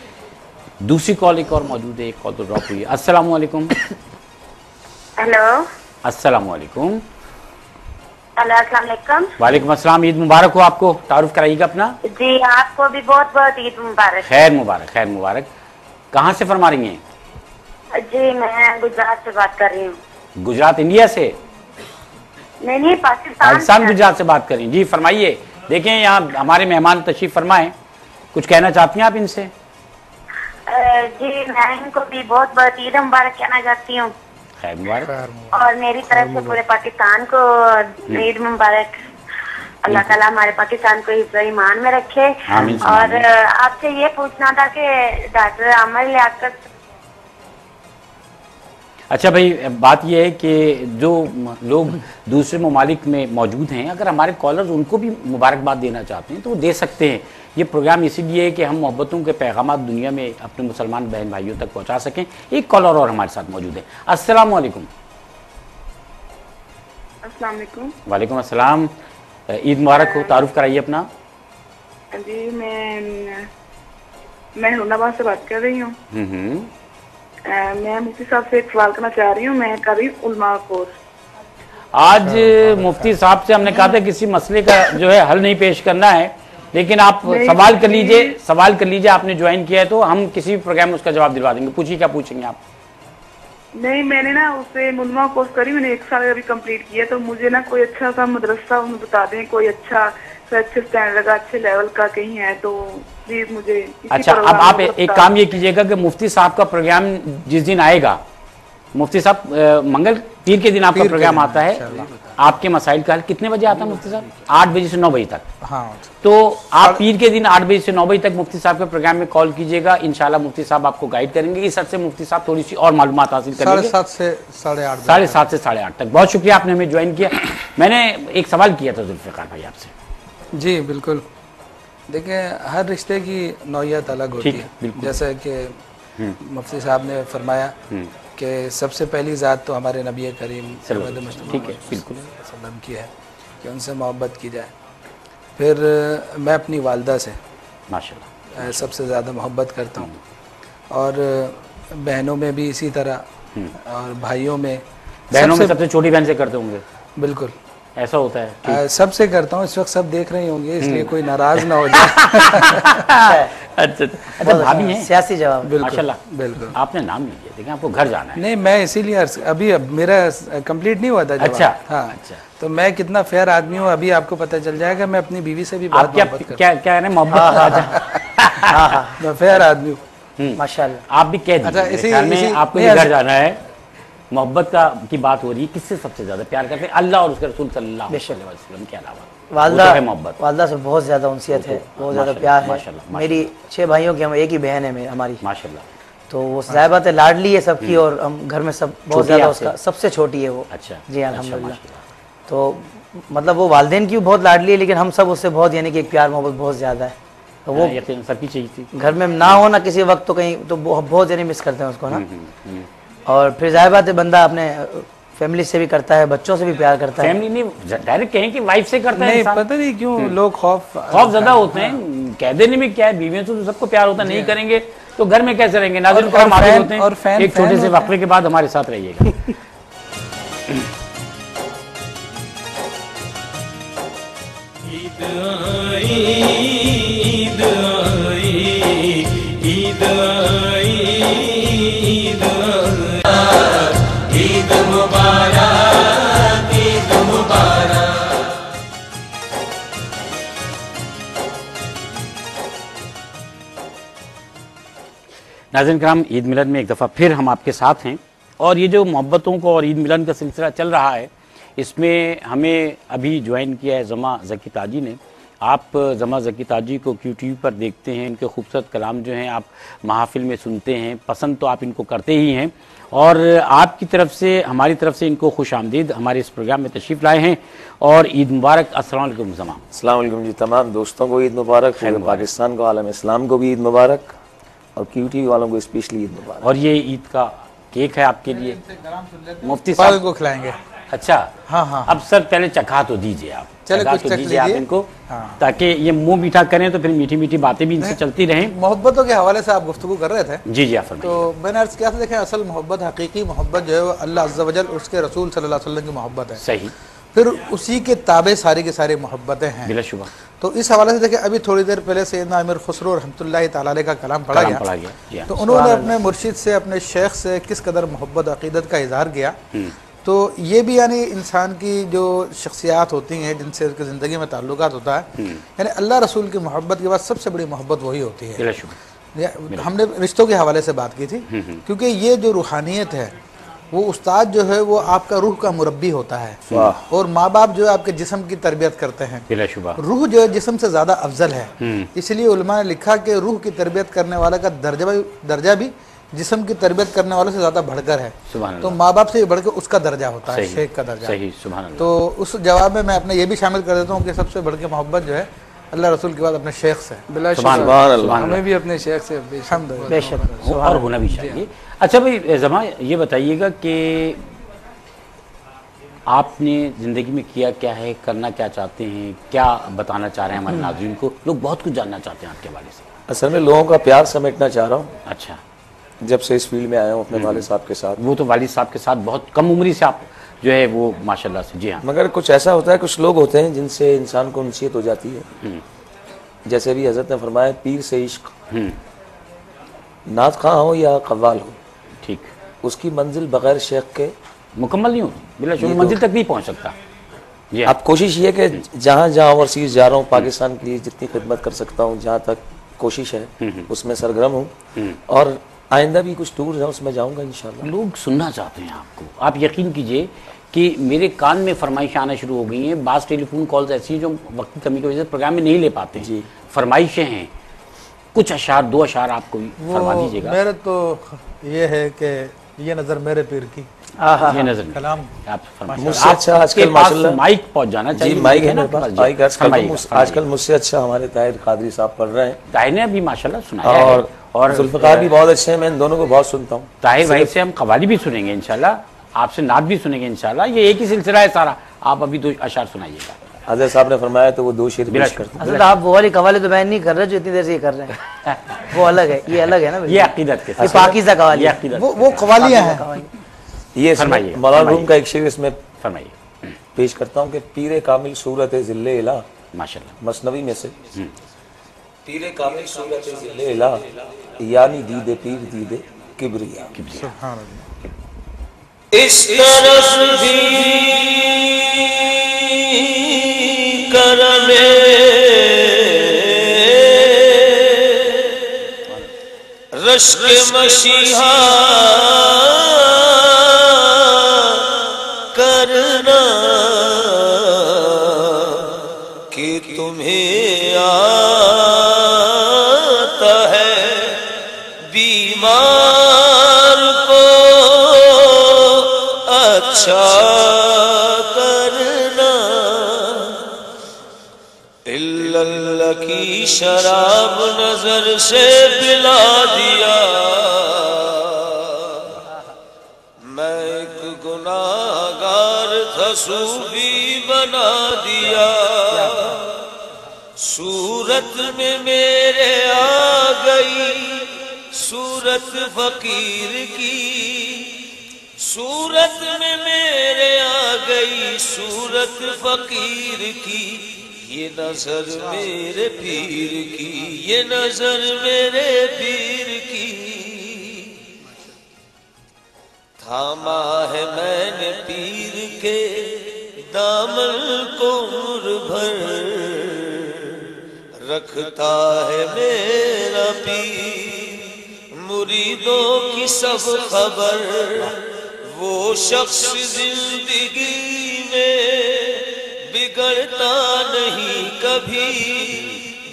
दूसरी कॉल एक और मौजूद है, एक कॉल तो ड्रॉप हुई है। अस्सलाम वालेकुम। हेलो। अस्सलाम वालेकुम। अस्सलाम वालेकुम। वालेकुम अस्सलाम। ईद मुबारक हो आपको। तारुफ कराइएगा अपना। जी, आपको भी बहुत बहुत ईद मुबारक। खैर मुबारक, खैर मुबारक। कहाँ से फरमा रही हैं? जी, मैं गुजरात से बात कर रही हूँ। गुजरात इंडिया से? नहीं, पाकिस्तान गुजरात से बात कर रही हैं। जी फरमाइए। देखें यहाँ हमारे मेहमान तशरीफ फरमाए, कुछ कहना चाहती हैं आप इनसे? जी, मैं इनको भी बहुत बहुत ईद मुबारक कहना चाहती हूँ। खैर मुबारक। और मेरी तरफ से पूरे पाकिस्तान को ईद मुबारक। अल्लाह ताला हमारे पाकिस्तान को हिफ्ज़ ईमान में रखे। और आपसे ये पूछना था कि डॉक्टर आमिर लियाकत। अच्छा भाई, बात यह है कि जो लोग दूसरे ममालिक में मौजूद हैं, अगर हमारे कॉलर्स उनको भी मुबारकबाद देना चाहते हैं तो वो दे सकते हैं। ये प्रोग्राम इसीलिए है कि हम मोहब्बतों के पैगाम दुनिया में अपने मुसलमान बहन भाइयों तक पहुंचा सकें। एक कॉलर और हमारे साथ मौजूद है। अस्सलाम वालेकुम। अस्सलाम वालेकुम। वालेकुम अस्सलाम। ईद मुबारक हो। तारुफ कराइए अपना। जी, मैं हुनाबाद से बात कर रही हूँ। मैं मुफ्ती साहब से एक सवाल करना चाह रही हूँ। मैं कर रही हूँ उलमा कोर्स। आज मुफ्ती साहब से हमने कहा था किसी मसले का जो है हल नहीं पेश करना है, लेकिन आप सवाल कर लीजिए, सवाल कर लीजिए। आपने ज्वाइन किया है तो हम किसी भी प्रोग्राम में उसका जवाब दिलवा देंगे। पूछिए, क्या पूछेंगे आप? नहीं, मैंने ना उससे मुलमा कोर्स करी, मैंने 1 साल अभी कंप्लीट किया। तो मुझे ना कोई अच्छा सा मदरसा उन्हें बता दें, कोई अच्छा स्टैंडर्ड का, अच्छे लेवल का कहीं है तो प्लीज मुझे। अच्छा, अब आप एक काम ये कीजिएगा कि मुफ्ती साहब का प्रोग्राम जिस दिन आएगा, मुफ्ती साहब मंगल पीर के दिन आपका प्रोग्राम आता है, आपके मसाइल का हल कितने बजे आता है मुफ्ती साहब? 8 बजे से 9 बजे तक। हाँ। तो आप पीर के दिन 8 बजे से 9 बजे तक मुफ्ती साहब के प्रोग्राम में कॉल कीजिएगा। इंशाल्लाह मुफ्ती साहब आपको गाइड करेंगे। इस अर्थ से मुफ्ती साहब थोड़ी सी और मालूमात हासिल करेंगे। 7:30 से 8:30। 7:30 से 8:30 तक। बहुत शुक्रिया, आपने हमें ज्वाइन किया। मैंने एक सवाल किया था जुल्फ़िकार भाई आपसे। जी बिल्कुल। देखिए, हर रिश्ते की नौयत अलग होती है। जैसे कि मुफ्ती साहब ने फरमाया कि सबसे पहली ज़ात तो हमारे नबी करीम वसल्लम की है कि उनसे मोहब्बत की जाए। फिर मैं अपनी वालदा से, माशाल्लाह, सबसे ज़्यादा मोहब्बत करता हूँ, और बहनों में भी इसी तरह, और भाइयों में। बहनों में सबसे छोटी बहन से करते होंगे? बिल्कुल ऐसा होता है। सबसे करता हूँ, इस वक्त सब देख रहे होंगे, इसलिए कोई नाराज ना हो जाए। अच्छा अच्छा, भाभी हैं? सियासी जवाब। माशाल्लाह, बिल्कुल। आपने नाम नहीं लिया, देखिए आपको घर जाना है। नहीं, मैं इसीलिए अभी अब मेरा कंप्लीट नहीं हुआ था जवाब। अच्छा हाँ, अच्छा। तो मैं कितना फेयर आदमी हूँ अभी आपको पता चल जाएगा। मैं अपनी बीवी से भी बहुत आप क्या मोहब्बत करता क्या क्या है मोहब्बत? हूँ। मैं फेयर आदमी हूँ। माशाल्लाह। आप भी कह दीजिए। अच्छा, मेरे ख्याल में आपको भी घर जाना है, मोहब्बत की बात हो रही है, किससे सबसे ज्यादा प्यार करते हैं? अल्लाह और उसके रसूल सल्लल्लाहु अलैहि वसल्लम के अलावा? वालदा से बहुत ज्यादा उनसियत है, बहुत ज्यादा प्यार है। मेरी 6 भाइयों की, हम एक ही बहन है हमारी माशाल्लाह। तो वो ज़ाहिर बात है लाडली है सबकी, और हम घर में सब बहुत ज्यादा उसका सबसे छोटी है वो। अच्छा जी अल्हम्दुलिल्लाह। तो मतलब वो वालिदैन की भी बहुत लाडली है, लेकिन हम सब उससे बहुत यानी कि एक प्यार मोहब्बत बहुत ज्यादा है। तो वो सबकी चाहिए थी। घर में ना हो ना किसी वक्त तो कहीं तो बहुत यानी मिस करते हैं उसको ना। और फिर जाहिर बात है बंदा अपने फैमिली से भी करता है, बच्चों से भी प्यार करता है। फैमिली नहीं, डायरेक्ट कहें कि वाइफ से करता है। नहीं, पता नहीं क्यों लोग खौफ ज्यादा होते हैं। कह देने में क्या है, बीवियों से तो सबको प्यार होता है, नहीं करेंगे तो घर में कैसे रहेंगे? नाज़रीन करम हाजिर होते हैं, एक छोटे से वक्फे के बाद हमारे साथ रहिएगा। ईद आई, ईद आई, ईद आई, ईद आई, ईद मुबारक, ईद मुबारक। नाज़रीन करम, ईद मिलन में एक दफ़ा फिर हम आपके साथ हैं, और ये जो मोहब्बतों को और ईद मिलन का सिलसिला चल रहा है, इसमें हमें अभी ज्वाइन किया है ज़मा ज़की ताजी ने। आप ज़मा ज़की ताजी को QTV पर देखते हैं, इनके खूबसूरत कलाम जो हैं आप महफिल में सुनते हैं, पसंद तो आप इनको करते ही हैं, और आपकी तरफ से हमारी तरफ से इनको खुश आमदीद हमारे इस प्रोग्राम में तशरीफ़ लाए हैं। और ईद मुबारक। अस्सलाम वालेकुम ज़मा। अस्सलाम वालेकुम जी, तमाम दोस्तों को ईद मुबारक, पूरे पाकिस्तान को, आलम इस्लाम को भी ईद मुबारक, और QTV वालों को स्पेशली ईद मुबारक। और ये ईद का केक है आपके लिए, मुफ्ती साहब को खिलाएंगे। अच्छा हाँ हाँ। अब सर पहले चखा तो दीजिए आप, चले कुछ तो चख दीजिए आप लीजिए। इनको, हाँ। ताकि ये मुंह मीठा करें तो फिर मीठी मीठी बातें भी इनसे चलती रहें। मोहब्बतों के हवाले से आप गुफ्तगू कर रहे थे। जी जी, आप फरमाइए। तो मैंने अर्ज किया था, देखें असल मोहब्बत, हकीकी मोहब्बत जो है वो अल्लाह अज़्ज़ा वजल और उसके रसूल सल्लल्लाहु अलैहि वसल्लम की मोहब्बत है। सही। फिर उसी के ताबे सारी की सारी मोहब्बतें हैं बिलाशुबा। तो इस हवाले से देखिए, अभी थोड़ी देर पहले सैयदना अमीर खुसरो रहमतुल्लाहि तआला अलैह का कलाम पढ़ा गया। तो उन्होंने अपने मुर्शिद से, अपने शेख से किस कदर मोहब्बत अकीदत का इजहार किया। तो ये भी यानी इंसान की जो शख्सियात होती हैं जिनसे उसकी ज़िंदगी में ताल्लुकात होता है, यानी अल्लाह रसूल की मोहब्बत के बाद सबसे बड़ी मोहब्बत वही होती है। हमने रिश्तों के हवाले से बात की थी, क्योंकि ये जो रूहानियत है, वो उस्ताद जो है वो आपका रूह का मुरब्बी होता है, और माँ बाप जो है आपके जिस्म की तरबियत करते हैं। रूह जो है जिस्म से ज़्यादा अफजल है, इसलिए उलमा ने लिखा कि रूह की तरबियत करने वाले का दर्जा भी जिस्म की तरबियत करने वालों से ज़्यादा बढ़कर है। तो माँ बाप से बढ़कर उसका दर्जा होता है, शेख का दर्जा। सही, सुभान अल्लाह। तो उस जवाब में मैं अपने ये भी शामिल कर देता हूँ कि सबसे बढ़ के मोहब्बत जो है अल्लाह रसूल के बाद अपने शेख से। हमें भी अपने शेख से बेशक और होना भी चाहिए। अच्छा भाई ज़मा, ये बताइएगा कि आपने ज़िंदगी में किया क्या है, करना क्या चाहते हैं, क्या बताना चाह रहे हैं हमारे नाज़रीन को? लोग बहुत कुछ जानना चाहते हैं आपके हवाले से। असल में लोगों का प्यार समेटना चाह रहा हूँ। अच्छा। जब से इस फील्ड में आया हूँ अपने वालिद साहब के साथ। वो तो वालिद साहब के साथ बहुत कम उम्री से आप जो है वो माशाल्लाह से। जी हाँ। मगर कुछ ऐसा होता है, कुछ लोग होते हैं जिनसे इंसान को नसीहत हो जाती है। जैसे भी हजरत ने फरमाया, पीर से इश्क, नात खां हो या कव्वाल हो, ठीक, उसकी मंजिल बगैर शेख के मुकम्मल नहीं होती, बिल्कुल मंजिल तक नहीं पहुंच सकता। अब कोशिश ये कि जहाँ जहाँ ओवरसीज जा रहा हूँ, पाकिस्तान के लिए जितनी खिदमत कर सकता हूँ, जहाँ तक कोशिश है उसमें सरगर्म हूँ, और आइंदा भी कुछ टूर है उसमें जाऊँगा इंशाल्लाह। लोग सुनना चाहते हैं आपको। आप यकीन कीजिए कि मेरे कान में फरमाइशें आना शुरू हो गई हैं। बास टेलीफोन कॉल्स ऐसी हैं जो वक्त की कमी की वजह से प्रोग्राम में नहीं ले पाते हैं। जी, फरमाइशें हैं, कुछ अशार, 2 अशार आपको फरमा दीजिएगा। मेरे तो ये है कि ये नज़र मेरे पीर की, ये नजर कलाम आप मुझसे अच्छा आजकल माशाल्लाह माइक पहुंच जाना चाहिए। जी, माइक है ना आजकल मुझसे अच्छा हमारे ताहिर कादरी साहब पढ़ रहे हैं। ताहिर ने अभी माशाल्लाह सुनाया और जुल्फ़िकार भी बहुत अच्छे हैं, मैं इन दोनों को बहुत सुनता हूँ। ताहिर भाई से हम कवाली भी सुनेंगे इंशाल्लाह, आपसे नात भी सुनेंगे इंशाल्लाह। ये एक ही सिलसिला है सारा। आप अभी 2 अशार सुनाइएगा। हजरत साहब ने फरमाया तो वो 2 शेर पेश करते हैं। असल आप वो वाली कवाली तो बयान नहीं कर रहे जो इतनी देर से ये कर रहे हैं, वो अलग है, ये अलग है ना, ये अकीदत के ये पाकीज़ा कवाली है, वो कवालियाँ हैं। ये फरमाइए, मौलाना रूम का एक शेर इसमें फरमाइए। पेश करता हूँ कि पीरे कामिल सूरत ज़िल्ले इला, माशाल्लाह, मसनवी में से, पीरे कामिल सूरत ज़िल्ले इला यानी दीदे पीर दीदे किबरिया। इस तरफ भी करमे रश्क मशीहा करना कि तुम्हें आता है बीमार को अच्छा करना। इल्लल्लाह की शराब नजर से पिला दिया, मैं एक गुनाहगार था सूफी बना दिया। सूरत में मेरे आ गई सूरत फकीर की, सूरत में मेरे आ गई सूरत फकीर की। ये नजर मेरे पीर की, ये नजर मेरे पीर की। थामा है मैंने पीर के दामन को उम्र भर, रखता है मेरा पीर मुरीदों की सब खबर। वो शख्स जिंदगी में बिगड़ता नहीं कभी,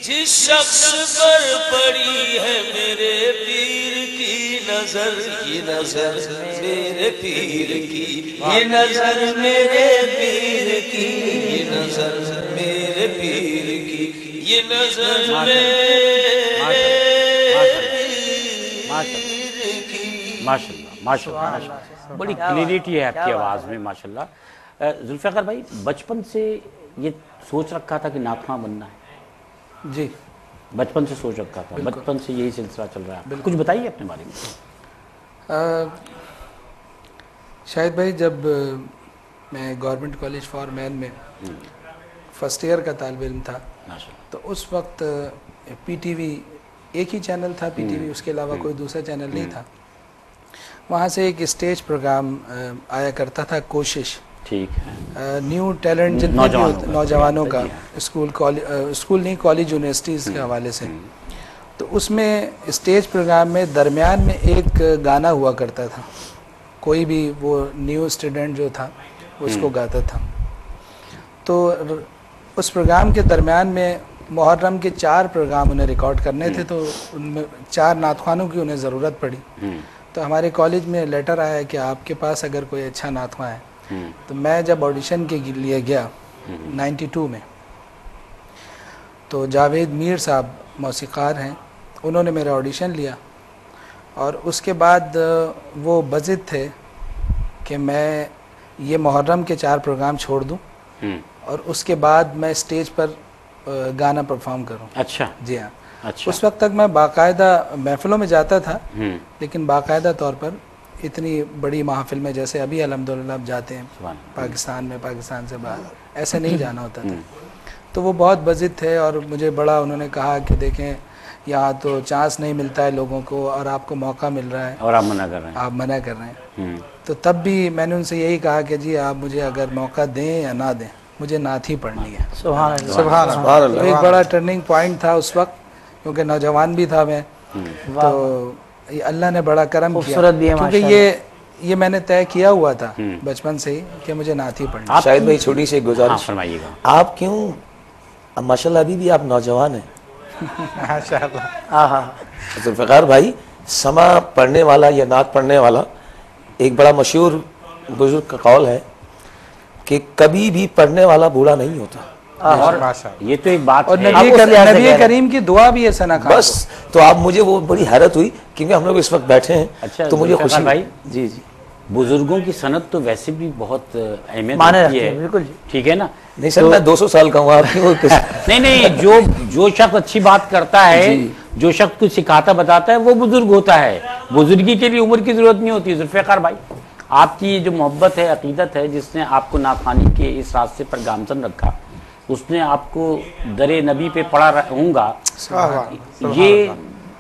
जिस शख्स पर पड़ी है मेरे पीर की नजर। ये नजर मेरे पीर की, ये नजर मेरे पीर की, ये नजर मेरे पीर की, ये नजर मेरे माशाल्लाह, माशाल्लाह, बड़ी क्लियरिटी है आपकी आवाज़ में माशाल्लाह। जुल्फ़िकार भाई, बचपन से ये सोच रखा था कि नातख़्वां बनना है? जी, बचपन से सोच रखा था, बचपन से यही सिलसिला चल रहा है। कुछ बताइए अपने बारे में। शाहिद भाई, जब मैं गवर्नमेंट कॉलेज फॉर मैन में फर्स्ट ईयर का तालिब इल्म था, तो उस वक्त पीटीवी एक ही चैनल था, पीटीवी, उसके अलावा कोई दूसरा चैनल नहीं था। वहाँ से एक स्टेज प्रोग्राम आया करता था, कोशिश, ठीक है, न्यू टैलेंट जितने नौजवानों का, स्कूल कॉलेज, स्कूल नहीं कॉलेज यूनिवर्सिटीज़ के हवाले से। तो उसमें स्टेज प्रोग्राम में दरमियान में एक गाना हुआ करता था, कोई भी वो न्यू स्टूडेंट जो था उसको गाता था। तो उस प्रोग्राम के दरमियान में मुहर्रम के 4 प्रोग्राम उन्हें रिकॉर्ड करने थे, तो उनमें 4 नातख़्वानों की उन्हें ज़रूरत पड़ी। तो हमारे कॉलेज में लेटर आया कि आपके पास अगर कोई अच्छा नातख़्वां है। तो मैं जब ऑडिशन के लिए गया 92 में, तो जावेद मीर साहब मौसीक़ार हैं, उन्होंने मेरा ऑडिशन लिया और उसके बाद वो बज़िद थे कि मैं ये मुहर्रम के 4 प्रोग्राम छोड़ दूं और उसके बाद मैं स्टेज पर गाना परफॉर्म करूं। अच्छा, जी हाँ। अच्छा। उस वक्त तक मैं बाकायदा महफिलों में जाता था, लेकिन बाकायदा तौर पर इतनी बड़ी महफिल में जैसे अभी अल्हम्दुलिल्लाह आप जाते हैं पाकिस्तान में, पाकिस्तान से बाहर, ऐसे नहीं जाना होता था। तो वो बहुत बज़िद थे और मुझे बड़ा उन्होंने कहा कि देखें, यहाँ तो चांस नहीं मिलता है लोगों को और आपको मौका मिल रहा है और आप मना कर रहे हैं। आप मना कर रहे हैं। तो तब भी मैंने उनसे यही कहा कि जी आप मुझे अगर मौका दें या ना दें, मुझे नात ही पढ़नी है। सुभान अल्लाह, सुभान अल्लाह। एक बड़ा टर्निंग पॉइंट था उस वक्त, क्योंकि नौजवान भी था मैं। तो ये अल्लाह ने बड़ा करम किया, क्योंकि ये मैंने तय किया हुआ था बचपन से ही कि मुझे नात ही पढ़नी है। शाहिद भाई, छोटी सी गुजारिश फरमाइएगा, आप क्यों, माशाल्लाह अभी भी आप नौजवान हैं। जुल्फ़िकार भाई, समा पढ़ने वाला या नात पढ़ने वाला, एक बड़ा मशहूर बुजुर्ग का कौल है कि कभी भी पढ़ने वाला बूढ़ा नहीं होता। और ये तो एक बात और है। नबी करीम की दुआ भी है सना खान बस, तो आप मुझे वो बड़ी हैरत हुई क्योंकि हम लोग इस वक्त बैठे हैं। अच्छा, तो मुझे खुशी भाई जी जी बुजुर्गों की सनद तो वैसे भी बहुत अहमियत माने रखती रखती है, है, बिल्कुल जी। ठीक है ना। नहीं सर, मैं 200 साल का हूँ, आप क्यों नहीं नहीं, जो शख्स अच्छी बात करता है, जो शख्स कुछ सिखाता बताता है, वो बुजुर्ग होता है। बुजुर्गी के लिए उम्र की जरूरत नहीं होती। जुल्फ़िकार भाई, आपकी ये जो मोहब्बत है, अकीदत है, जिसने आपको नाखानी के इस रास्ते पर गामजन रखा, उसने आपको दरे नबी पे पड़ा रहूंगा, ये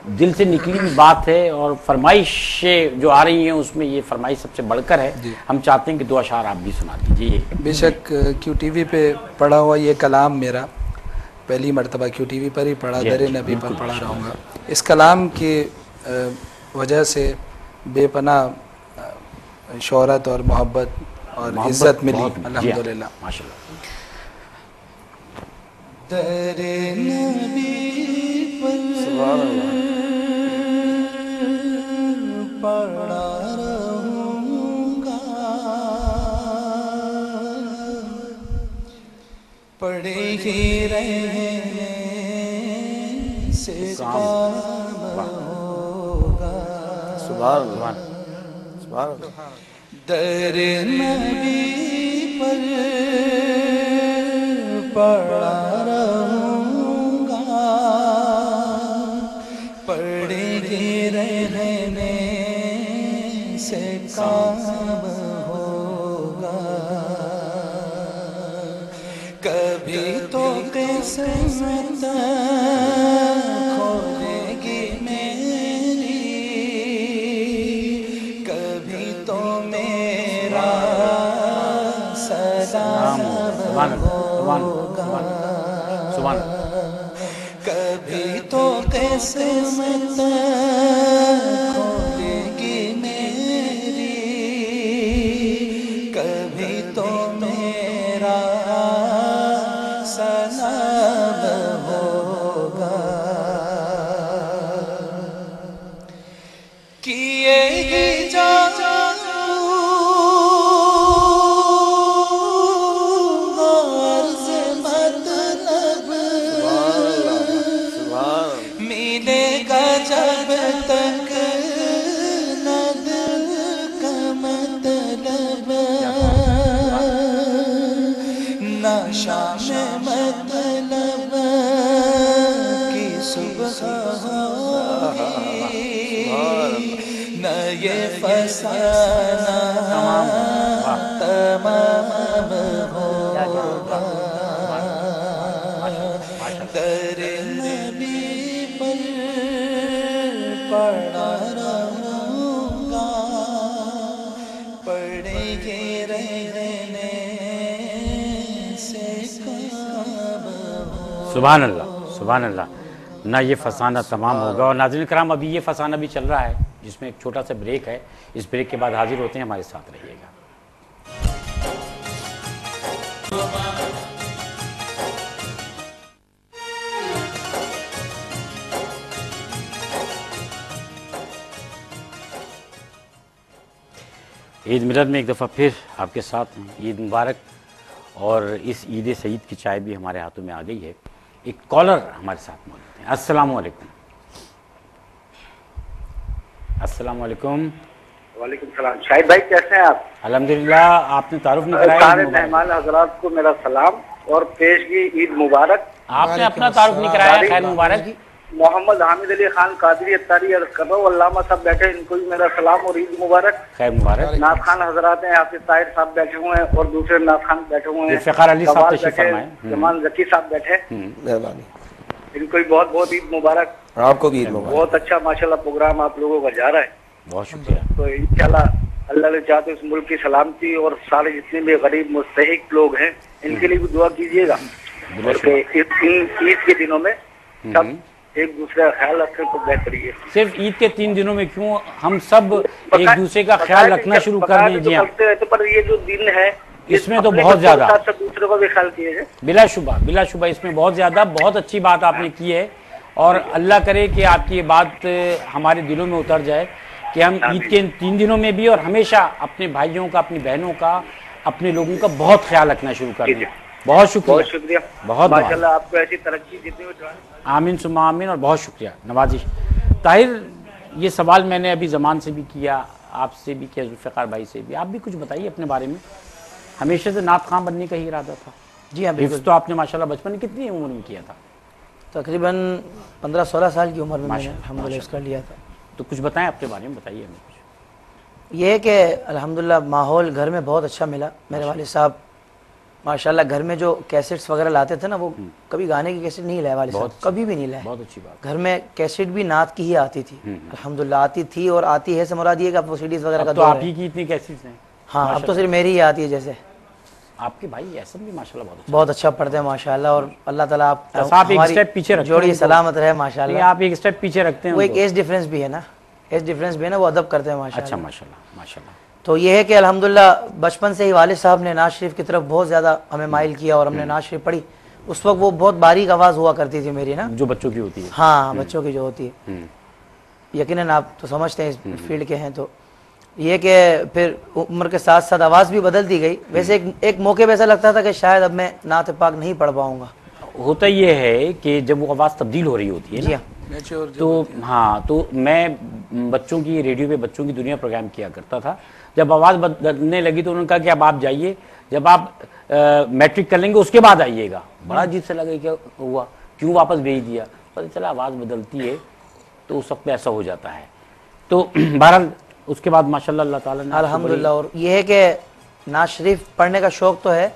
दिल से निकली हुई बात है। और फरमाइश जो आ रही हैं उसमें ये फरमाइश सबसे बढ़कर है। हम चाहते हैं कि 2 अशार आप भी सुना दीजिए। बेशक QTV पे पढ़ा हुआ ये कलाम मेरा पहली मरतबा QTV पर ही पढ़ा, दरे नबी पर पढ़ा रहूँगा। इस कलाम की वजह से बेपनाह शोहरत और मोहब्बत और इज़्ज़त मिली, अल्हम्दुलिल्लाह माशाल्लाह। दरे नबी पर पड़ा रहूंगा, पड़े ही रहने से काम होगा। सुभान अल्लाह। दरे नबी पर पड़ा रहूंगा, पड़े ही रहने से काम होगा। कभी तो किस्मत खोलेगी मेरी, कभी तो मेरा सलाम होगा। कभी तो किस्मत खोलेगी मेरी, कभी तो मेरा सलाम होगा। किए ही मिलेगा जब तक न दिल का मतलब, न शाम मतलब की सुबह होगी, न ये फसाना तमाम होगा। दरे नबी पर पड़ा रहूंगा, पड़ेगे रहने से काम होगा। सुभान अल्लाह, सुभान अल्लाह। ना ये फसाना तमाम होगा। और नाज़रीन कराम, अभी ये फसाना भी चल रहा है, जिसमें एक छोटा सा ब्रेक है। इस ब्रेक के बाद हाजिर होते हैं, हमारे साथ रहिएगा। ईद मिलाद में एक दफ़ा फिर आपके साथ हैं। ईद मुबारक। और इस ईद सईद की चाय भी हमारे हाथों में आ गई है। एक कॉलर हमारे साथ मौजूद हैं। अस्सलाम वालेकुम। अस्सलाम वालेकुम। वालेकुम सलाम। शाहिद भाई कैसे हैं आप? अल्हम्दुलिल्लाह। आपने तारुफ नहीं कराया। सारे मेहमान हजरात को मेरा सलाम और पेशगी ईद मुबारक। आपने अपना तारुफ नहीं कराया। खैर मुबारक। मोहम्मद हामिद अली खान कादरी अत्तारी अर्ज कर रहा हूँ। अल्लामा साहब बैठे, इनको भी मेरा सलाम और ईद मुबारक। खैर मुबारक। नाथ खान हजरात हैं, हाफिज ताहिर साहब बैठे हुए हैं और दूसरे नाथ खान बैठे हुए हैं। ज़ुल्फ़िकार अली साहब तशरीफ़ फरमाएं। जमान जकी साहब बैठे, मेहरबानी। इनको भी बहुत बहुत ईद मुबारक। आपको भी ईद मुबारक। बहुत अच्छा माशाल्लाह प्रोग्राम आप लोगों का जा रहा है। बहुत शुक्रिया। तो इंशाल्लाह अल्लाह ने चाहते इस मुल्क की सलामती और सारे जितने भी गरीब मुस्तहिक लोग हैं इनके लिए भी दुआ कीजिएगा। ईद के दिनों में सब एक दूसरे का ख्याल रखें तो बेहतरी है। सिर्फ ईद के 3 दिनों में क्यों हम सब एक दूसरे का ख्याल रखना शुरू कर दें। जी हाँ, पर ये जो दिन है इसमें तो बहुत ज्यादा दूसरे को भी ख्याल किए। बिलाशुबा इसमें बहुत ज्यादा बहुत अच्छी बात आपने की है। और अल्लाह करे कि आपकी ये बात हमारे दिलों में उतर जाए कि हम ईद के 3 दिनों में भी और हमेशा अपने भाइयों का, अपनी बहनों का, अपने लोगों का बहुत ख्याल रखना शुरू कर दें। बहुत शुक्रिया। बहुत माशाल्लाह आपको ऐसी तरक्की जितनी हो। आमीन सुम्मा आमीन। और बहुत शुक्रिया नवाजी। ताहिर, ये सवाल मैंने अभी ज़मान से भी किया, आपसे भी किया, जुल्फ़िकार भाई से भी। आप भी कुछ बताइए अपने बारे में। हमेशा से नात खां बनने का ही इरादा था? जी हाँ, हिफ्ज़ तो आपने माशाल्लाह बचपन में कितनी उम्र में किया था? तकरीबन 15-16 साल की उम्र में मैंने अल्हम्दुलिल्लाह इसका लिया था। तो कुछ बताएं अपने बारे में, बताइए हमें कुछ। ये है कि अल्हम्दुलिल्लाह माहौल घर में बहुत अच्छा मिला। मेरे वालिद साहब माशाल्लाह घर में जो कैसेट्स वगैरह लाते थे ना, वो कभी गाने की कैसेट नहीं लाए वालिद साहब, कभी भी नहीं लाए। बहुत अच्छी बात। घर में कैसेट भी नात की ही आती थी, अल्हम्दुलिल्लाह आती थी और आती है। से मुराद ये कि अब सीडीज वगैरह का तो आप ही की इतनी कैसेट्स हैं? हाँ, अब तो सिर्फ मेरी ही आती है। जैसे आपके भाई ऐसा भी माशाल्लाह बहुत अच्छा पढ़ते हैं माशाल्लाह, और अल्लाह ताला आप एक स्टेप पीछे रखते हैं, जोड़ी सलामत रहे माशाल्लाह। आप एक स्टेप पीछे रखते हैं। वो एक एज डिफरेंस भी है ना, एज डिफरेंस भी है ना, वो अदब करते हैं माशाल्लाह। अच्छा, माशाल्लाह माशाल्लाह। तो ये है कि अल्हम्दुलिल्लाह बचपन से ही वालिद साहब ने नाज़ शरीफ की तरफ बहुत ज़्यादा हमें माइल किया और हमने नाज़ शरीफ पढ़ी। उस वक्त वो बहुत बारीक आवाज़ हुआ करती थी मेरी ना, जो बच्चों की होती है। हाँ, बच्चों की जो होती है। यकीनन आप तो समझते हैं इस फील्ड के हैं। तो ये कि फिर उम्र के साथ साथ आवाज़ भी बदलती गई। वैसे एक मौके पे ऐसा लगता था कि शायद अब मैं नात पाक नहीं पढ़ पाऊँगा। होता ये है कि जब वो आवाज़ तब्दील हो रही होती है ना, तो हाँ, तो मैं बच्चों की रेडियो पे बच्चों की दुनिया प्रोग्राम किया करता था। जब आवाज़ बदलने लगी तो उन्होंने कहा कि अब आप जाइए, जब आप मैट्रिक कर लेंगे उसके बाद आइएगा। बड़ा अजीब सा लगा, क्या हुआ, क्यों वापस भेज दिया? पता चला आवाज़ बदलती है तो उस वक्त ऐसा हो जाता है। तो बहरहाल उसके बाद माशाल्लाह अल्लाह ताला ने अल्हम्दुलिल्लाह। और ये है कि नाज़ शरीफ पढ़ने का शौक़ तो है,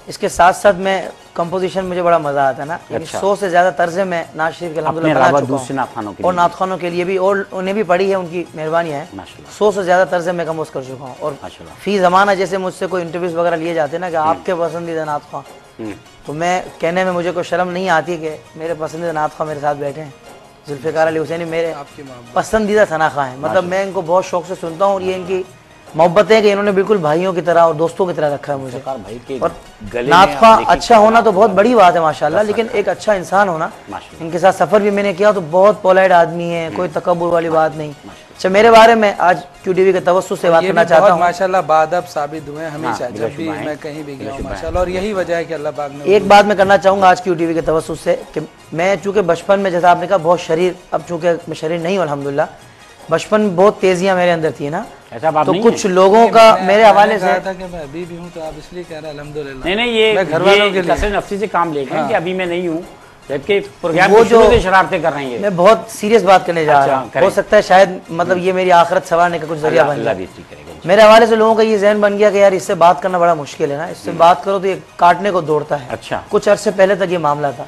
इसके साथ साथ मैं कंपोजिशन मुझे बड़ा मज़ा आता है ना। अच्छा। 100 से ज़्यादा तर्ज़े में नाज़ शरीफ के अल्हम्दुलिल्लाह पढ़ा दूसरे नातखानों के और नातखानों के लिए भी, और उन्हें भी पढ़ी है, उनकी मेहरबानियाँ हैं। 100 से ज़्यादा तर्ज़े में कंपोज कर चुका हूँ। और फ़ी ज़माना जैसे मुझसे कोई इंटरव्यूज़ वगैरह लिए जाते हैं ना कि आपके पसंदीदा नातखा, तो मैं कहने में मुझे कोई शर्म नहीं आती कि मेरे पसंदीदा नातखा मेरे साथ बैठे हैं। जुल्फ़िकार अली हुसैनी मेरे पसंदीदा सनाखा हैं, मतलब मैं इनको बहुत शौक़ से सुनता हूँ और ये इनकी मोहब्बत है कि इन्होंने बिल्कुल भाइयों की तरह और दोस्तों की तरह रखा है मुझे। और नातखा अच्छा होना तो बहुत बड़ी बात है माशाल्लाह, लेकिन एक अच्छा इंसान होना। इनके साथ सफ़र भी मैंने किया तो बहुत पोलाइट आदमी है, कोई तकब्बुर वाली बात नहीं। अच्छा, मेरे बारे में आज QTV के तवस्सुस से बात करना चाहता हूँ। माशाल्लाह बादब साबित हुए हमेशा, जब भी मैं कहीं भी गया हूँ माशाल्लाह, और यही वजह है कि अल्लाह पाक ने। एक बात मैं करना चाहूँगा आज QTV के तवस्सुस से कि मैं चूँकि बचपन में, जैसा आपने कहा, बहुत शरीर, अब चूँकि मैं शरीर नहीं हूँ अल्हम्दुलिल्लाह, बचपन में बहुत तेजियाँ मेरे अंदर थी ना, तो कुछ लोगों का मेरे हवाले से था कि मैं अभी भी हूँ, तो आप इसलिए कह रहे हैं अल्हम्दुलिल्लाह। नहीं, ये घर वालों के लिए नफ्सी से काम लेके कि अभी मैं नहीं हूँ, जबकि प्रोग्राम वो जो शरारतें कर रही है। मैं बहुत सीरियस बात करने जा रहा हूँ, हो सकता है शायद मतलब ये मेरी आखिरत संवारने का कुछ जरिया बन जाए। मेरे हवाले से लोगों का ये ज़हन बन गया कि यार इससे बात करना बड़ा मुश्किल है ना, इससे बात करो तो ये काटने को दौड़ता है। अच्छा, कुछ अरसे पहले तक ये मामला था,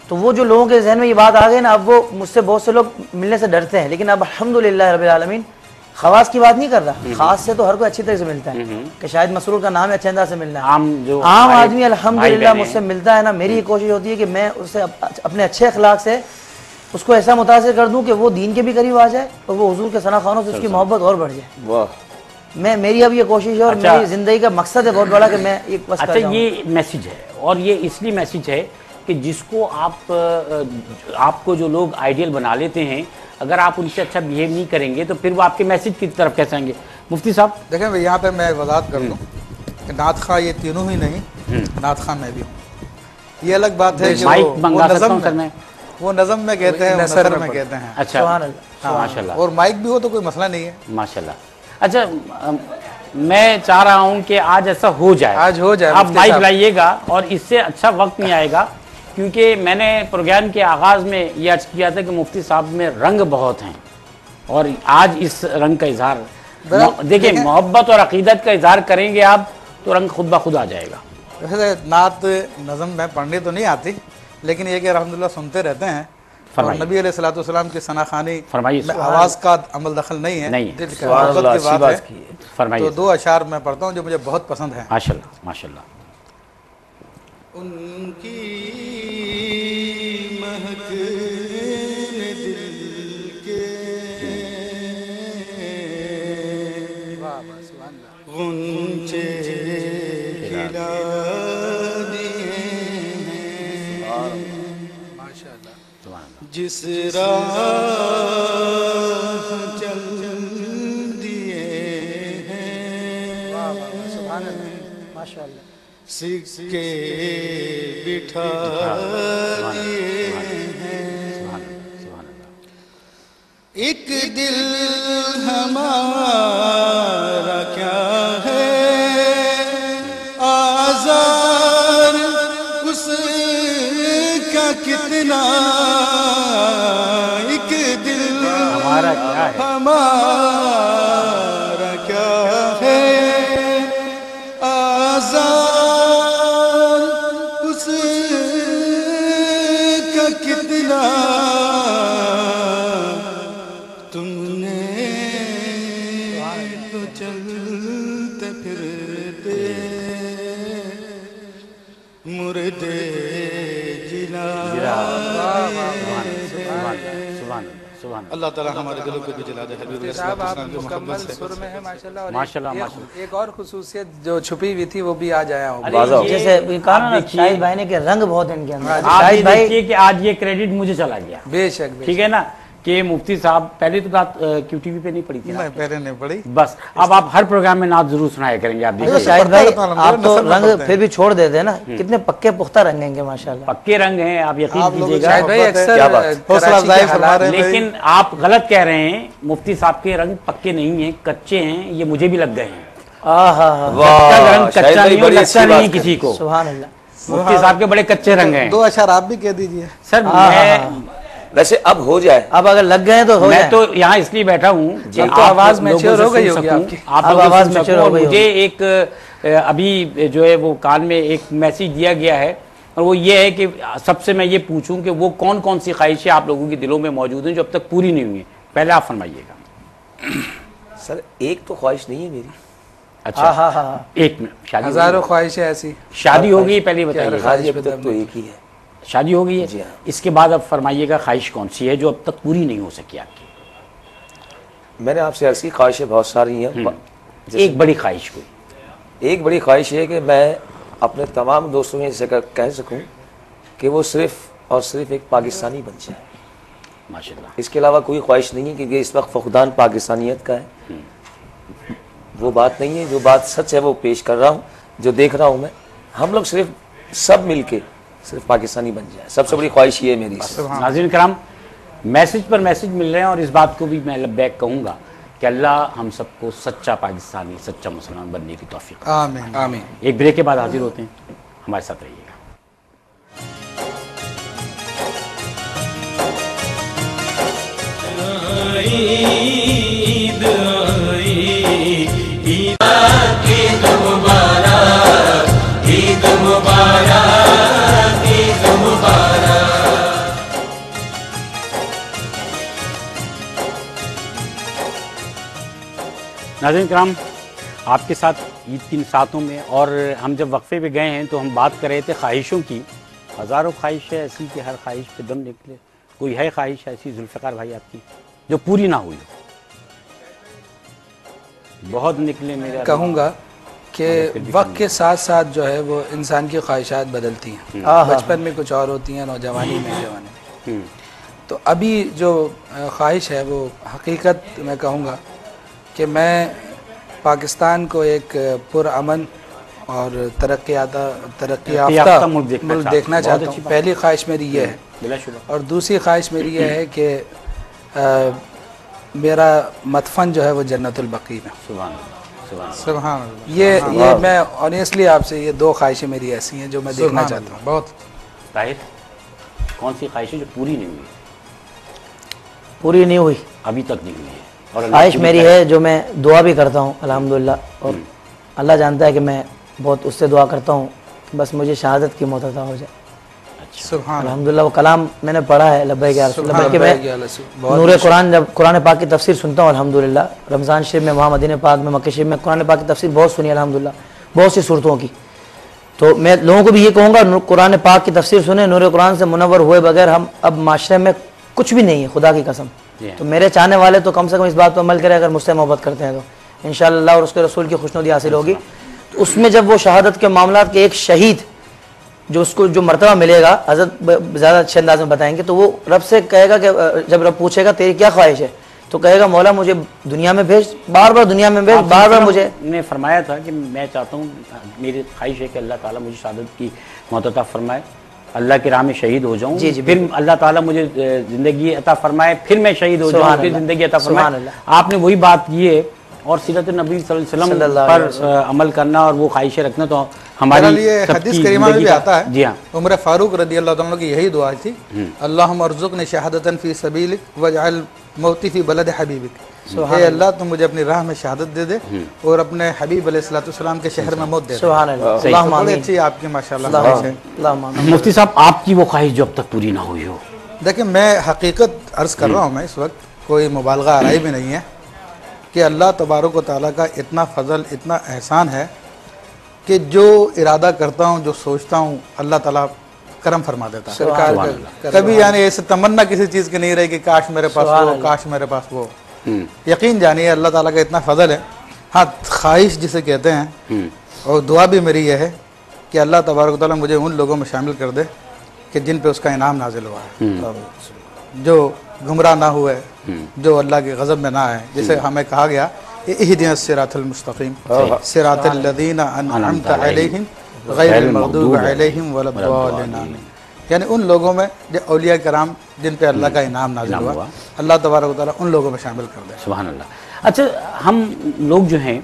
तो वो जो लोगों के जहन में ये बात आ गई ना, अब वो मुझसे बहुत से लोग मिलने से डरते हैं। लेकिन अब अल्हम्दुलिल्लाह रब्बिल आलमीन, खवास की बात नहीं कर रहा, खास से तो हर कोई अच्छी तरह से मिलता है कि शायद मसरूर का नाम अच्छे अंदाज से मिलना है। आम आदमी अल्हम्दुलिल्लाह मुझसे मिलता है ना, मेरी कोशिश होती है कि मैं उससे अपने अच्छे अखलाक से उसको ऐसा मुतासिर कर दूं कि वो दीन के भी करीब आ जाए और वो हुजूर के सना खानों से उसकी मोहब्बत और बढ़ जाए। मेरी अब ये कोशिश है और मेरी जिंदगी का मकसद है बहुत बड़ा कि मैं एक बस। अच्छा, ये मैसेज है, और ये इसलिए मैसेज है कि जिसको आपको जो लोग आइडियल बना लेते हैं, अगर आप उनसे अच्छा बिहेव नहीं करेंगे तो फिर वो आपके मैसेज की तरफ कैसे आएंगे? मुफ्ती साहब देखें भाई, यहाँ पे मैं वजाहत कर दूँ कि नात खां ये तीनों ही नहीं, नात खां मैं भी हूँ। ये अलग बात है कि वो नज़म में कहते हैं, नसर में कहते हैं। अच्छा, माशाल्लाह। और माइक भी हो तो कोई मसला नहीं है माशाल्लाह। अच्छा, मैं चाह रहा हूँ कि आज ऐसा हो जाए, आज हो जाए, आप माइक लाइएगा, और इससे अच्छा वक्त नहीं आएगा, क्योंकि मैंने प्रोग्राम के आगाज़ में ये अर्ज किया था कि मुफ्ती साहब में रंग बहुत हैं, और आज इस रंग का इजहार, देखिए, मोहब्बत और अकीदत का इजहार करेंगे आप तो रंग खुद ब खुद आ जाएगा। वैसे नात नज़म में पढ़नी तो नहीं आती, लेकिन ये कि अल्हम्दुलिल्लाह सुनते रहते हैं। और नबी अलैहिस्सलाम की सनाखानी में आवाज़ का अमल दखल नहीं है, दिल की बात है। तो 2 अशार मैं पढ़ता हूँ जो मुझे बहुत पसंद है। माशाल्लाह माशाल्लाह। उनकी महक ने दिल के गुंचे खिला दिए हैं, जिस राह चल दिए हैं, माशाअल्लाह, सिक्के बिठा दिए हैं, एक एक दिल हमारा क्या है, आज़ार उसका कितना, एक दिल हमारा क्या है, हमारा क्या है, आज़ार उसका कितना, तुमने तो चलते फिरते मुर्दे जिला। अल्लाह ताला हमारे दिलों को भी जला दे। साहब आप मुकम्मल सुर में है माशाल्लाह। और माशाल्लाह, एक- माशाल्लाह। एक और खुसूसियत जो छुपी हुई थी वो भी आज आया हूँ। जैसे कहा ना शाहिद भाई ने कि रंग बहुत है इनके अंदर। आप ये शाहिद भाई देखिए कि आज ये क्रेडिट मुझे चला गया, बेशक ठीक है ना, कि मुफ्ती साहब पहले तो बात QTV पे नहीं पड़ी थी ना, नहीं पहले नहीं पड़ी, बस अब आप हर प्रोग्राम में नात जरूर सुनाया करेंगे। आप देखो देखिए शाहिद भाई पढ़ता रहता हूँ, आप तो नस्ल में रंग पढ़ते फिर भी छोड़ देते हैं ना, कितने पक्के पुख्ता रंग हैं इनके माशाल्लाह। पक्के रंग हैं, आप यकीन आप लोगों कीजिएगा। शाहिद भाई अक्सर क्या बात? कराची हौसला के अफजाई फरमा हालात- रहे हैं। लेकिन आप गलत कह रहे हैं, मुफ्ती साहब के रंग पक्के नहीं हैं, कच्चे हैं, ये मुझे भी लग गए हैं। आहा जब तक रंग शाहिद कच्चा भाई नहीं हो, बड़ी लगता अच्छी नहीं है बात किसी को। सुभान अल्लाह। मुफ्ती साहब के बड़े कच्चे रंग हैं। दो अशर आप भी कह दीजिए। सर मैं वैसे अब हो जाए, अब अगर लग गए तो हो मैं जाए। तो यहाँ इसलिए बैठा हूँ कि अब तो आप आवाज लोगों मैच्योर से हो गई सुन होगी सकूं, आपकी। आप अब लोगों से आवाज सुन मैच्योर सकूं। हो और गई मुझे एक अभी जो है वो कान में एक मैसेज दिया गया है, और वो ये है कि सबसे मैं ये पूछूं कि वो कौन कौन सी ख्वाहिशें आप लोगों के दिलों में मौजूद हैं जो अब तक पूरी नहीं हुई हैं। पहले आप फरमाइएगा। सर एक तो ख्वाहिश नहीं है मेरी, अच्छा हाँ हाँ एक मिनट, शादी हो हजारों गई? ख्वाहिशें ऐसी। शादी हो गई पहले बताइए। ख्वाहिश अब तक तो एक ही है। शादी हो गई है, जी हाँ। इसके बाद अब फरमाइएगा ख्वाहिश कौन सी है जो अब तक पूरी नहीं हो सकी आपकी। मैंने आपसे अर्ज की ख्वाहिशें बहुत सारी हैं। एक बड़ी ख्वाहिश कोई। एक बड़ी ख्वाहिश है कि मैं अपने तमाम दोस्तों में कह सकूं कि वो सिर्फ और सिर्फ एक पाकिस्तानी बन जाए, माशाल्लाह। इसके अलावा कोई ख्वाहिश नहीं है, क्योंकि इस वक्त फुकदान पाकिस्तानियत का है। वो बात नहीं है, जो बात सच है वो पेश कर रहा हूँ, जो देख रहा हूँ मैं। हम लोग सिर्फ सब मिलके सिर्फ पाकिस्तानी बन जाए, सबसे बड़ी ख्वाहिश ये है मेरी। नाज़रीन कराम, मैसेज पर मैसेज मिल रहे हैं, और इस बात को भी मैं लब्बैक कहूँगा कि अल्लाह हम सबको सच्चा पाकिस्तानी, सच्चा मुसलमान बनने की तौफीक। आमीन आमीन। एक ब्रेक के बाद हाजिर होते हैं, हमारे साथ रहिएगा। ईद आई, ईद मुबारक, ईद मुबारक, ईद मुबारक। नाज़रीन कराम, आपके साथ ईद की सातों में, और हम जब वक्फे पे गए हैं तो हम बात कर रहे थे ख्वाहिशों की। हज़ारों ख्वाहिशें ऐसी कि हर ख्वाहिश पे दम निकले। कोई है ख्वाहिश ऐसी जुल्फ़िकार भाई आपकी जो पूरी ना हुई हो? बहुत निकले मेरे। कहूँगा कि वक्त के साथ साथ जो है वो इंसान की ख्वाहिशात बदलती हैं। बचपन में कुछ और होती हैं, नौजवानी में, जवानी में। तो अभी जो ख्वाहिश है वो हकीकत मैं कहूँगा कि मैं पाकिस्तान को एक पुरअमन और तरक्की याफ्ता मुल्क देखना चाहता हूँ। पहली ख्वाहिश मेरी ये है, और दूसरी ख्वाहिश मेरी ये है कि मेरा मदफन जो है वो जन्नतुल बकी में। सुभान अल्लाह। ये मैं ऑनेस्टली आपसे, ये दो ख्वाहिशें मेरी ऐसी हैं जो मैं देखना चाहता हूँ। बहुत ताहिर, कौन सी ख्वाहिशें जो पूरी नहीं हुई? पूरी नहीं हुई, अभी तक नहीं हुई है। और ख्वाहिश मेरी है जो मैं दुआ भी करता हूँ अल्हम्दुलिल्लाह, और अल्लाह जानता है कि मैं बहुत उससे दुआ करता हूँ कि बस मुझे शहादत की मौत अता हो जाए। सुभान अल्हम्दुलिल्लाह वो कलाम मैंने पढ़ा है, लब्बैक या रसूल अल्लाह, बल्कि मैं नूरे कुरान जब कुरान पाक की तफसीर सुनता हूँ अल्हम्दुलिल्लाह, रमज़ान शरीफ में, वहाँ मदीने पाक में, मक्के शरीफ में कुरान पाक की तफसीर बहुत सुनी अल्हम्दुलिल्लाह, बहुत सी सूरतों की। तो मैं लोगों को भी ये कहूँगा, कुरान पाक की तफसीर सुने, नूरे कुरान से मुनव्वर हुए बगैर हम अब माशरे में कुछ भी नहीं है, खुदा की कसम। तो मेरे चाहने वाले तो कम से कम इस बात पर अमल करें, अगर मुझसे मोहब्बत करते हैं तो इंशाअल्लाह और उसके रसूल की खुशनुदी हासिल होगी। तो उसमें जब वो शहादत के मामला के एक शहीद जो उसको जो मर्तबा मिलेगा, हज़रत ज़्यादा अच्छे अंदाज में बताएंगे, तो वो रब से कहेगा कि जब रब पूछेगा तेरी क्या ख्वाहिश है, तो कहेगा मौला मुझे दुनिया में भेज, बार बार दुनिया में भेज, बार बार मुझे। ने फरमाया था कि मैं चाहता हूँ, मेरी ख्वाहिश है कि अल्लाह ताला मुझे शहादत की मौत अता फरमाए, अल्लाह की राह में शहीद हो जाऊं, जी, जी, फिर अल्लाह ताला मुझे जिंदगी अता फरमाए, फिर मैं शहीद हो जाऊं, फिर जिंदगी अता फरमाए। आपने वही बात की है और सीरत नबी सल्लल्लाहु अलैहि वसल्लम पर अमल करना और वो ख्वाहिशें रखना तो हमारी लिए हदीस करीमा में भी आता है। जी हाँ, उमर फारूक रदी अल्लाह तआला की यही दुआ थी, अल्लाहुम्मा अर्ज़ुक़नी शहादतन फी सबीलिक वजअल मौती फी बलद हबीबिक। हे अल्लाह तुम मुझे अपनी राह में शहादत दे दे और अपने हबीब अलैहिस्सलाम के शहर में मौत दे दे। सुभान अल्लाह, तो बड़ी अच्छी आपकी माशाल्लाह। मुफ्ती साहब आपकी वो ख्वाहिश जो अब तक पूरी ना हुई हो? देखिए मैं हकीकत अर्ज़ कर रहा हूँ, मैं इस वक्त कोई मुबालगा आराई भी नहीं है कि अल्लाह तबारक व तआला का इतना फ़ज़ल, इतना एहसान है कि जो इरादा करता हूँ, जो सोचता हूँ, अल्लाह ताला करम फरमा देता है। कभी यानी ऐसे तमन्ना किसी चीज़ की नहीं रही कि काश मेरे पास वो, काश मेरे पास वो। यकीन जानिए अल्लाह ताला का इतना फ़ज़ल है। हाँ, ख्वाहिश जिसे कहते हैं और दुआ भी मेरी यह है कि अल्लाह तबारक व तआला मुझे उन लोगों में शामिल कर दे कि जिन पे उसका इनाम नाजिल हुआ है, जो गुमराह ना हुए, जो अल्लाह के गज़ब में ना आए। जैसे हमें कहा गया इहदिनस सिरातल मुस्तकीम सिरातल लज़ीना अनअमता अलैहिम गैरिल मग़दूबि अलैहिम वलद्दालिन, यानी उन लोगों में जो औलिया कराम जिन पे अल्लाह का इनाम नाज़िल हुआ, अल्लाह तबारक व तआला उन लोगों में शामिल कर दे। सुभान अल्लाह। अच्छा, हम लोग जो हैं,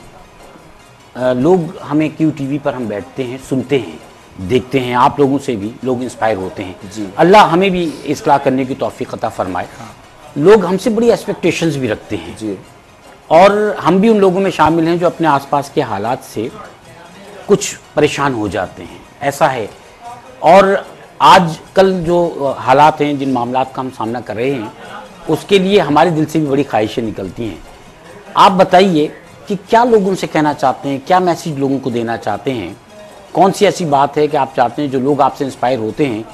लोग हमें QTV पर हम बैठते हैं, सुनते हैं, देखते हैं, आप लोगों से भी लोग इंस्पायर होते हैं। अल्लाह हमें भी इस्लाह करने की तौफीक अता फरमाए। लोग हमसे बड़ी एक्सपेक्टेशंस भी रखते हैं जी, और हम भी उन लोगों में शामिल हैं जो अपने आसपास के हालात से कुछ परेशान हो जाते हैं, ऐसा है। और आज कल जो हालात हैं, जिन मामलात का हम सामना कर रहे हैं, उसके लिए हमारे दिल से भी बड़ी ख्वाहिशें निकलती हैं। आप बताइए कि क्या लोग उनसे कहना चाहते हैं, क्या मैसेज लोगों को देना चाहते हैं? कौन सी ऐसी बात है कि आप चाहते हैं जो लोग आपसे इंस्पायर होते हैं,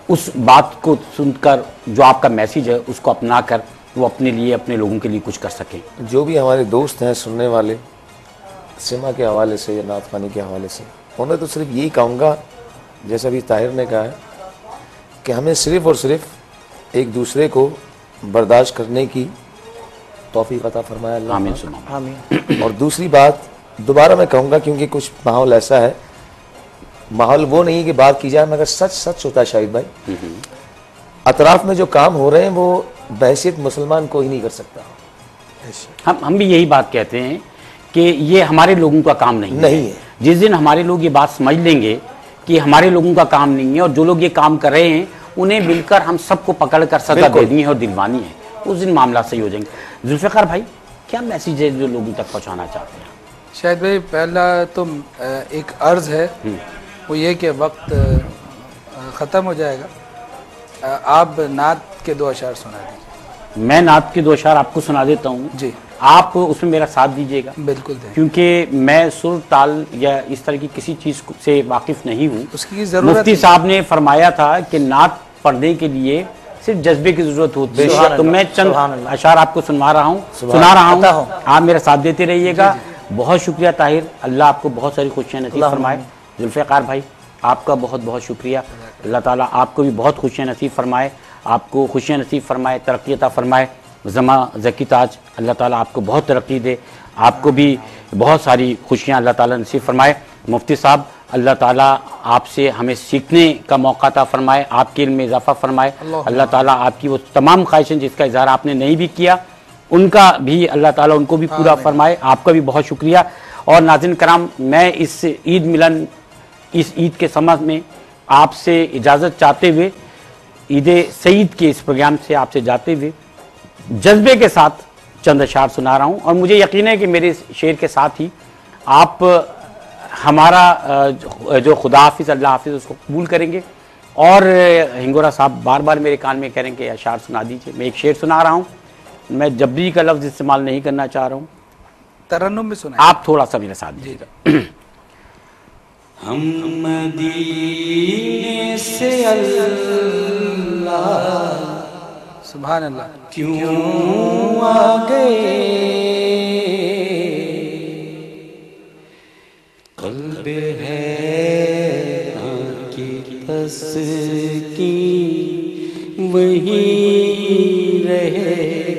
उस बात को सुनकर जो आपका मैसेज है उसको अपना कर वो अपने लिए, अपने लोगों के लिए कुछ कर सकें? जो भी हमारे दोस्त हैं सुनने वाले, सिमा के हवाले से या नात ख़वानी के हवाले से, उन्हें तो सिर्फ यही कहूँगा, जैसा भी ताहिर ने कहा है, कि हमें सिर्फ़ और सिर्फ एक दूसरे को बर्दाश्त करने की तौफीक अता फरमाया अल्लाह। आमीन सुना आमीन। और दूसरी बात दोबारा मैं कहूँगा, क्योंकि कुछ माहौल ऐसा है, माहौल वो नहीं कि बात की जाए मगर सच सच होता है शाहिद भाई। अतराफ में जो काम हो रहे हैं वो बहैसियत मुसलमान कोई नहीं कर सकता। हम भी यही बात कहते हैं कि ये हमारे लोगों का काम नहीं है। जिस दिन हमारे लोग ये बात समझ लेंगे कि हमारे लोगों का काम नहीं है और जो लोग ये काम कर रहे हैं उन्हें मिलकर हम सबको पकड़ कर सजा देनी है और दिलवानी है, उस दिन मामला सही हो जाएंगे। जुल्फ़िकार भाई, क्या मैसेज है जो लोगों तक पहुँचाना चाहते हैं? शायद भाई, पहला तो एक अर्ज़ है, वो ये कि वक्त ख़त्म हो जाएगा, आप नात के 2 अशार सुना दीजिए। मैं नात के 2 अशार आपको सुना देता हूँ जी, आप उसमें मेरा साथ दीजिएगा। बिल्कुल, क्योंकि मैं सुर ताल या इस तरह की किसी चीज़ से वाकिफ़ नहीं हूँ। उसकी ज़रूरत मुफ्ती साहब ने फरमाया था कि नात पढ़ने के लिए सिर्फ जज्बे की ज़रूरत होती है, तो मैं चंद अशार आपको सुना रहा हूँ, आप मेरा साथ देते रहिएगा। बहुत शुक्रिया ताहिर, अल्लाह आपको बहुत सारी खुशियाँ नसीब फरमाए। जुल्फ़िकार भाई, आपका बहुत बहुत शुक्रिया, अल्लाह ताला आपको भी बहुत खुशियाँ नसीब फरमाए, आपको खुशियाँ नसीब फरमाए, तरक्की अता फरमाए। ज़मा ज़की ताज, अल्लाह ताला आपको बहुत तरक्की दे, आपको भी बहुत सारी खुशियाँ अल्लाह ताला नसीब फरमाए। मुफ्ती साहब, अल्लाह ताला आपसे हमें सीखने का मौका अता फरमाए, आपके इल्म में इजाफ़ा फरमाए। अल्लाह ताला आपकी वो तमाम ख्वाहिशें जिसका इज़हार आपने नहीं भी किया, उनका भी अल्लाह ताला उनको भी पूरा फरमाए। आपका भी बहुत शुक्रिया। और नाज़रीन कराम, मैं इस ईद मिलन, इस ईद के समझ में आपसे इजाज़त चाहते हुए, ईद सईद के इस प्रोग्राम से आपसे जाते हुए जज्बे के साथ चंद अशार सुना रहा हूँ। और मुझे यकीन है कि मेरे शेर के साथ ही आप हमारा जो खुदा हाफिज़ अल्लाह हाफिज़ उसको कबूल करेंगे। और हिंगोरा साहब बार बार मेरे कान में कह रहे हैं कि अशार सुना दीजिए। मैं एक शेर सुना रहा हूँ, मैं जबरी का लफ्ज़ इस्तेमाल नहीं करना चाह रहा हूँ, तरन्नुम में सुना, आप थोड़ा सा मेरे साथ दीजिएगा। हम मदीने से अल्लाह सुभान अल्लाह क्यों आ गए, क़ल्ब है की तस्कीन वही रह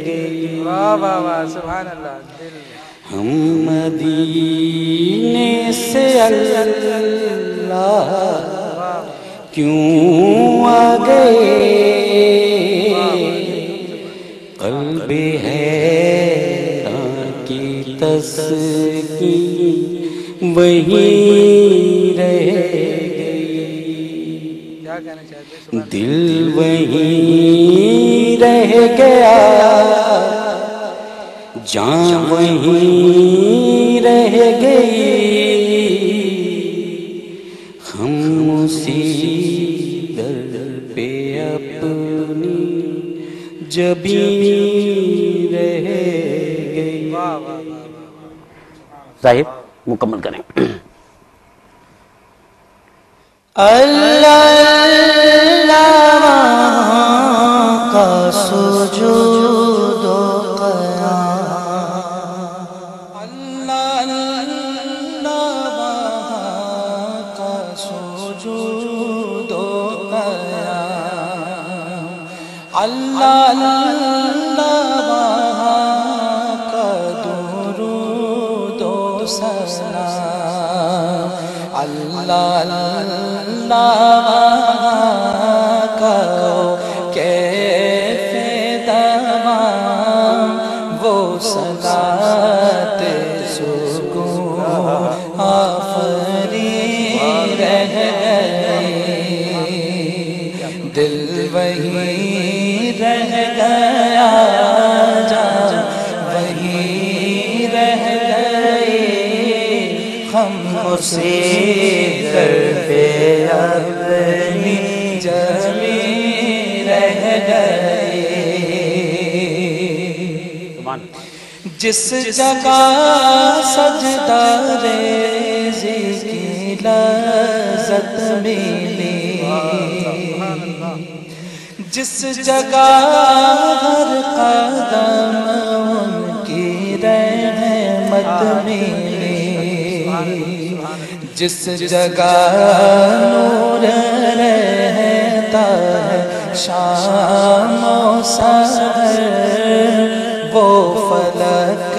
गई। वाह वाह वाह, सुभान अल्लाह। हम मदीने से अल्लाह क्यों आ गए, क़ल्बे हैरान की तस्वीर वहीं रह गई, दिल वहीं रह गया, जान वहीं रह गई, हम उसी दर पे अपनी जबी रह गई। साहिब मुकम्मल करें। अल्लाह अल्लाह का सुजूद अल्लाह का दुरूद सलाम, अल्लाह का कैफ़े दवाम, वो सलात सुकून आफरी रह गई, दिल वहीं रह गया, जान वहीं रह गए, हम उसी दर पे अपनी जमी रह गए। जिस जगह सजदा रेज़ी की लज़्ज़त मिली, जिस जगह हर कदम उनकी रहमत मिली, जिस जगह नूर रहता है शाम और सहर, वो फलक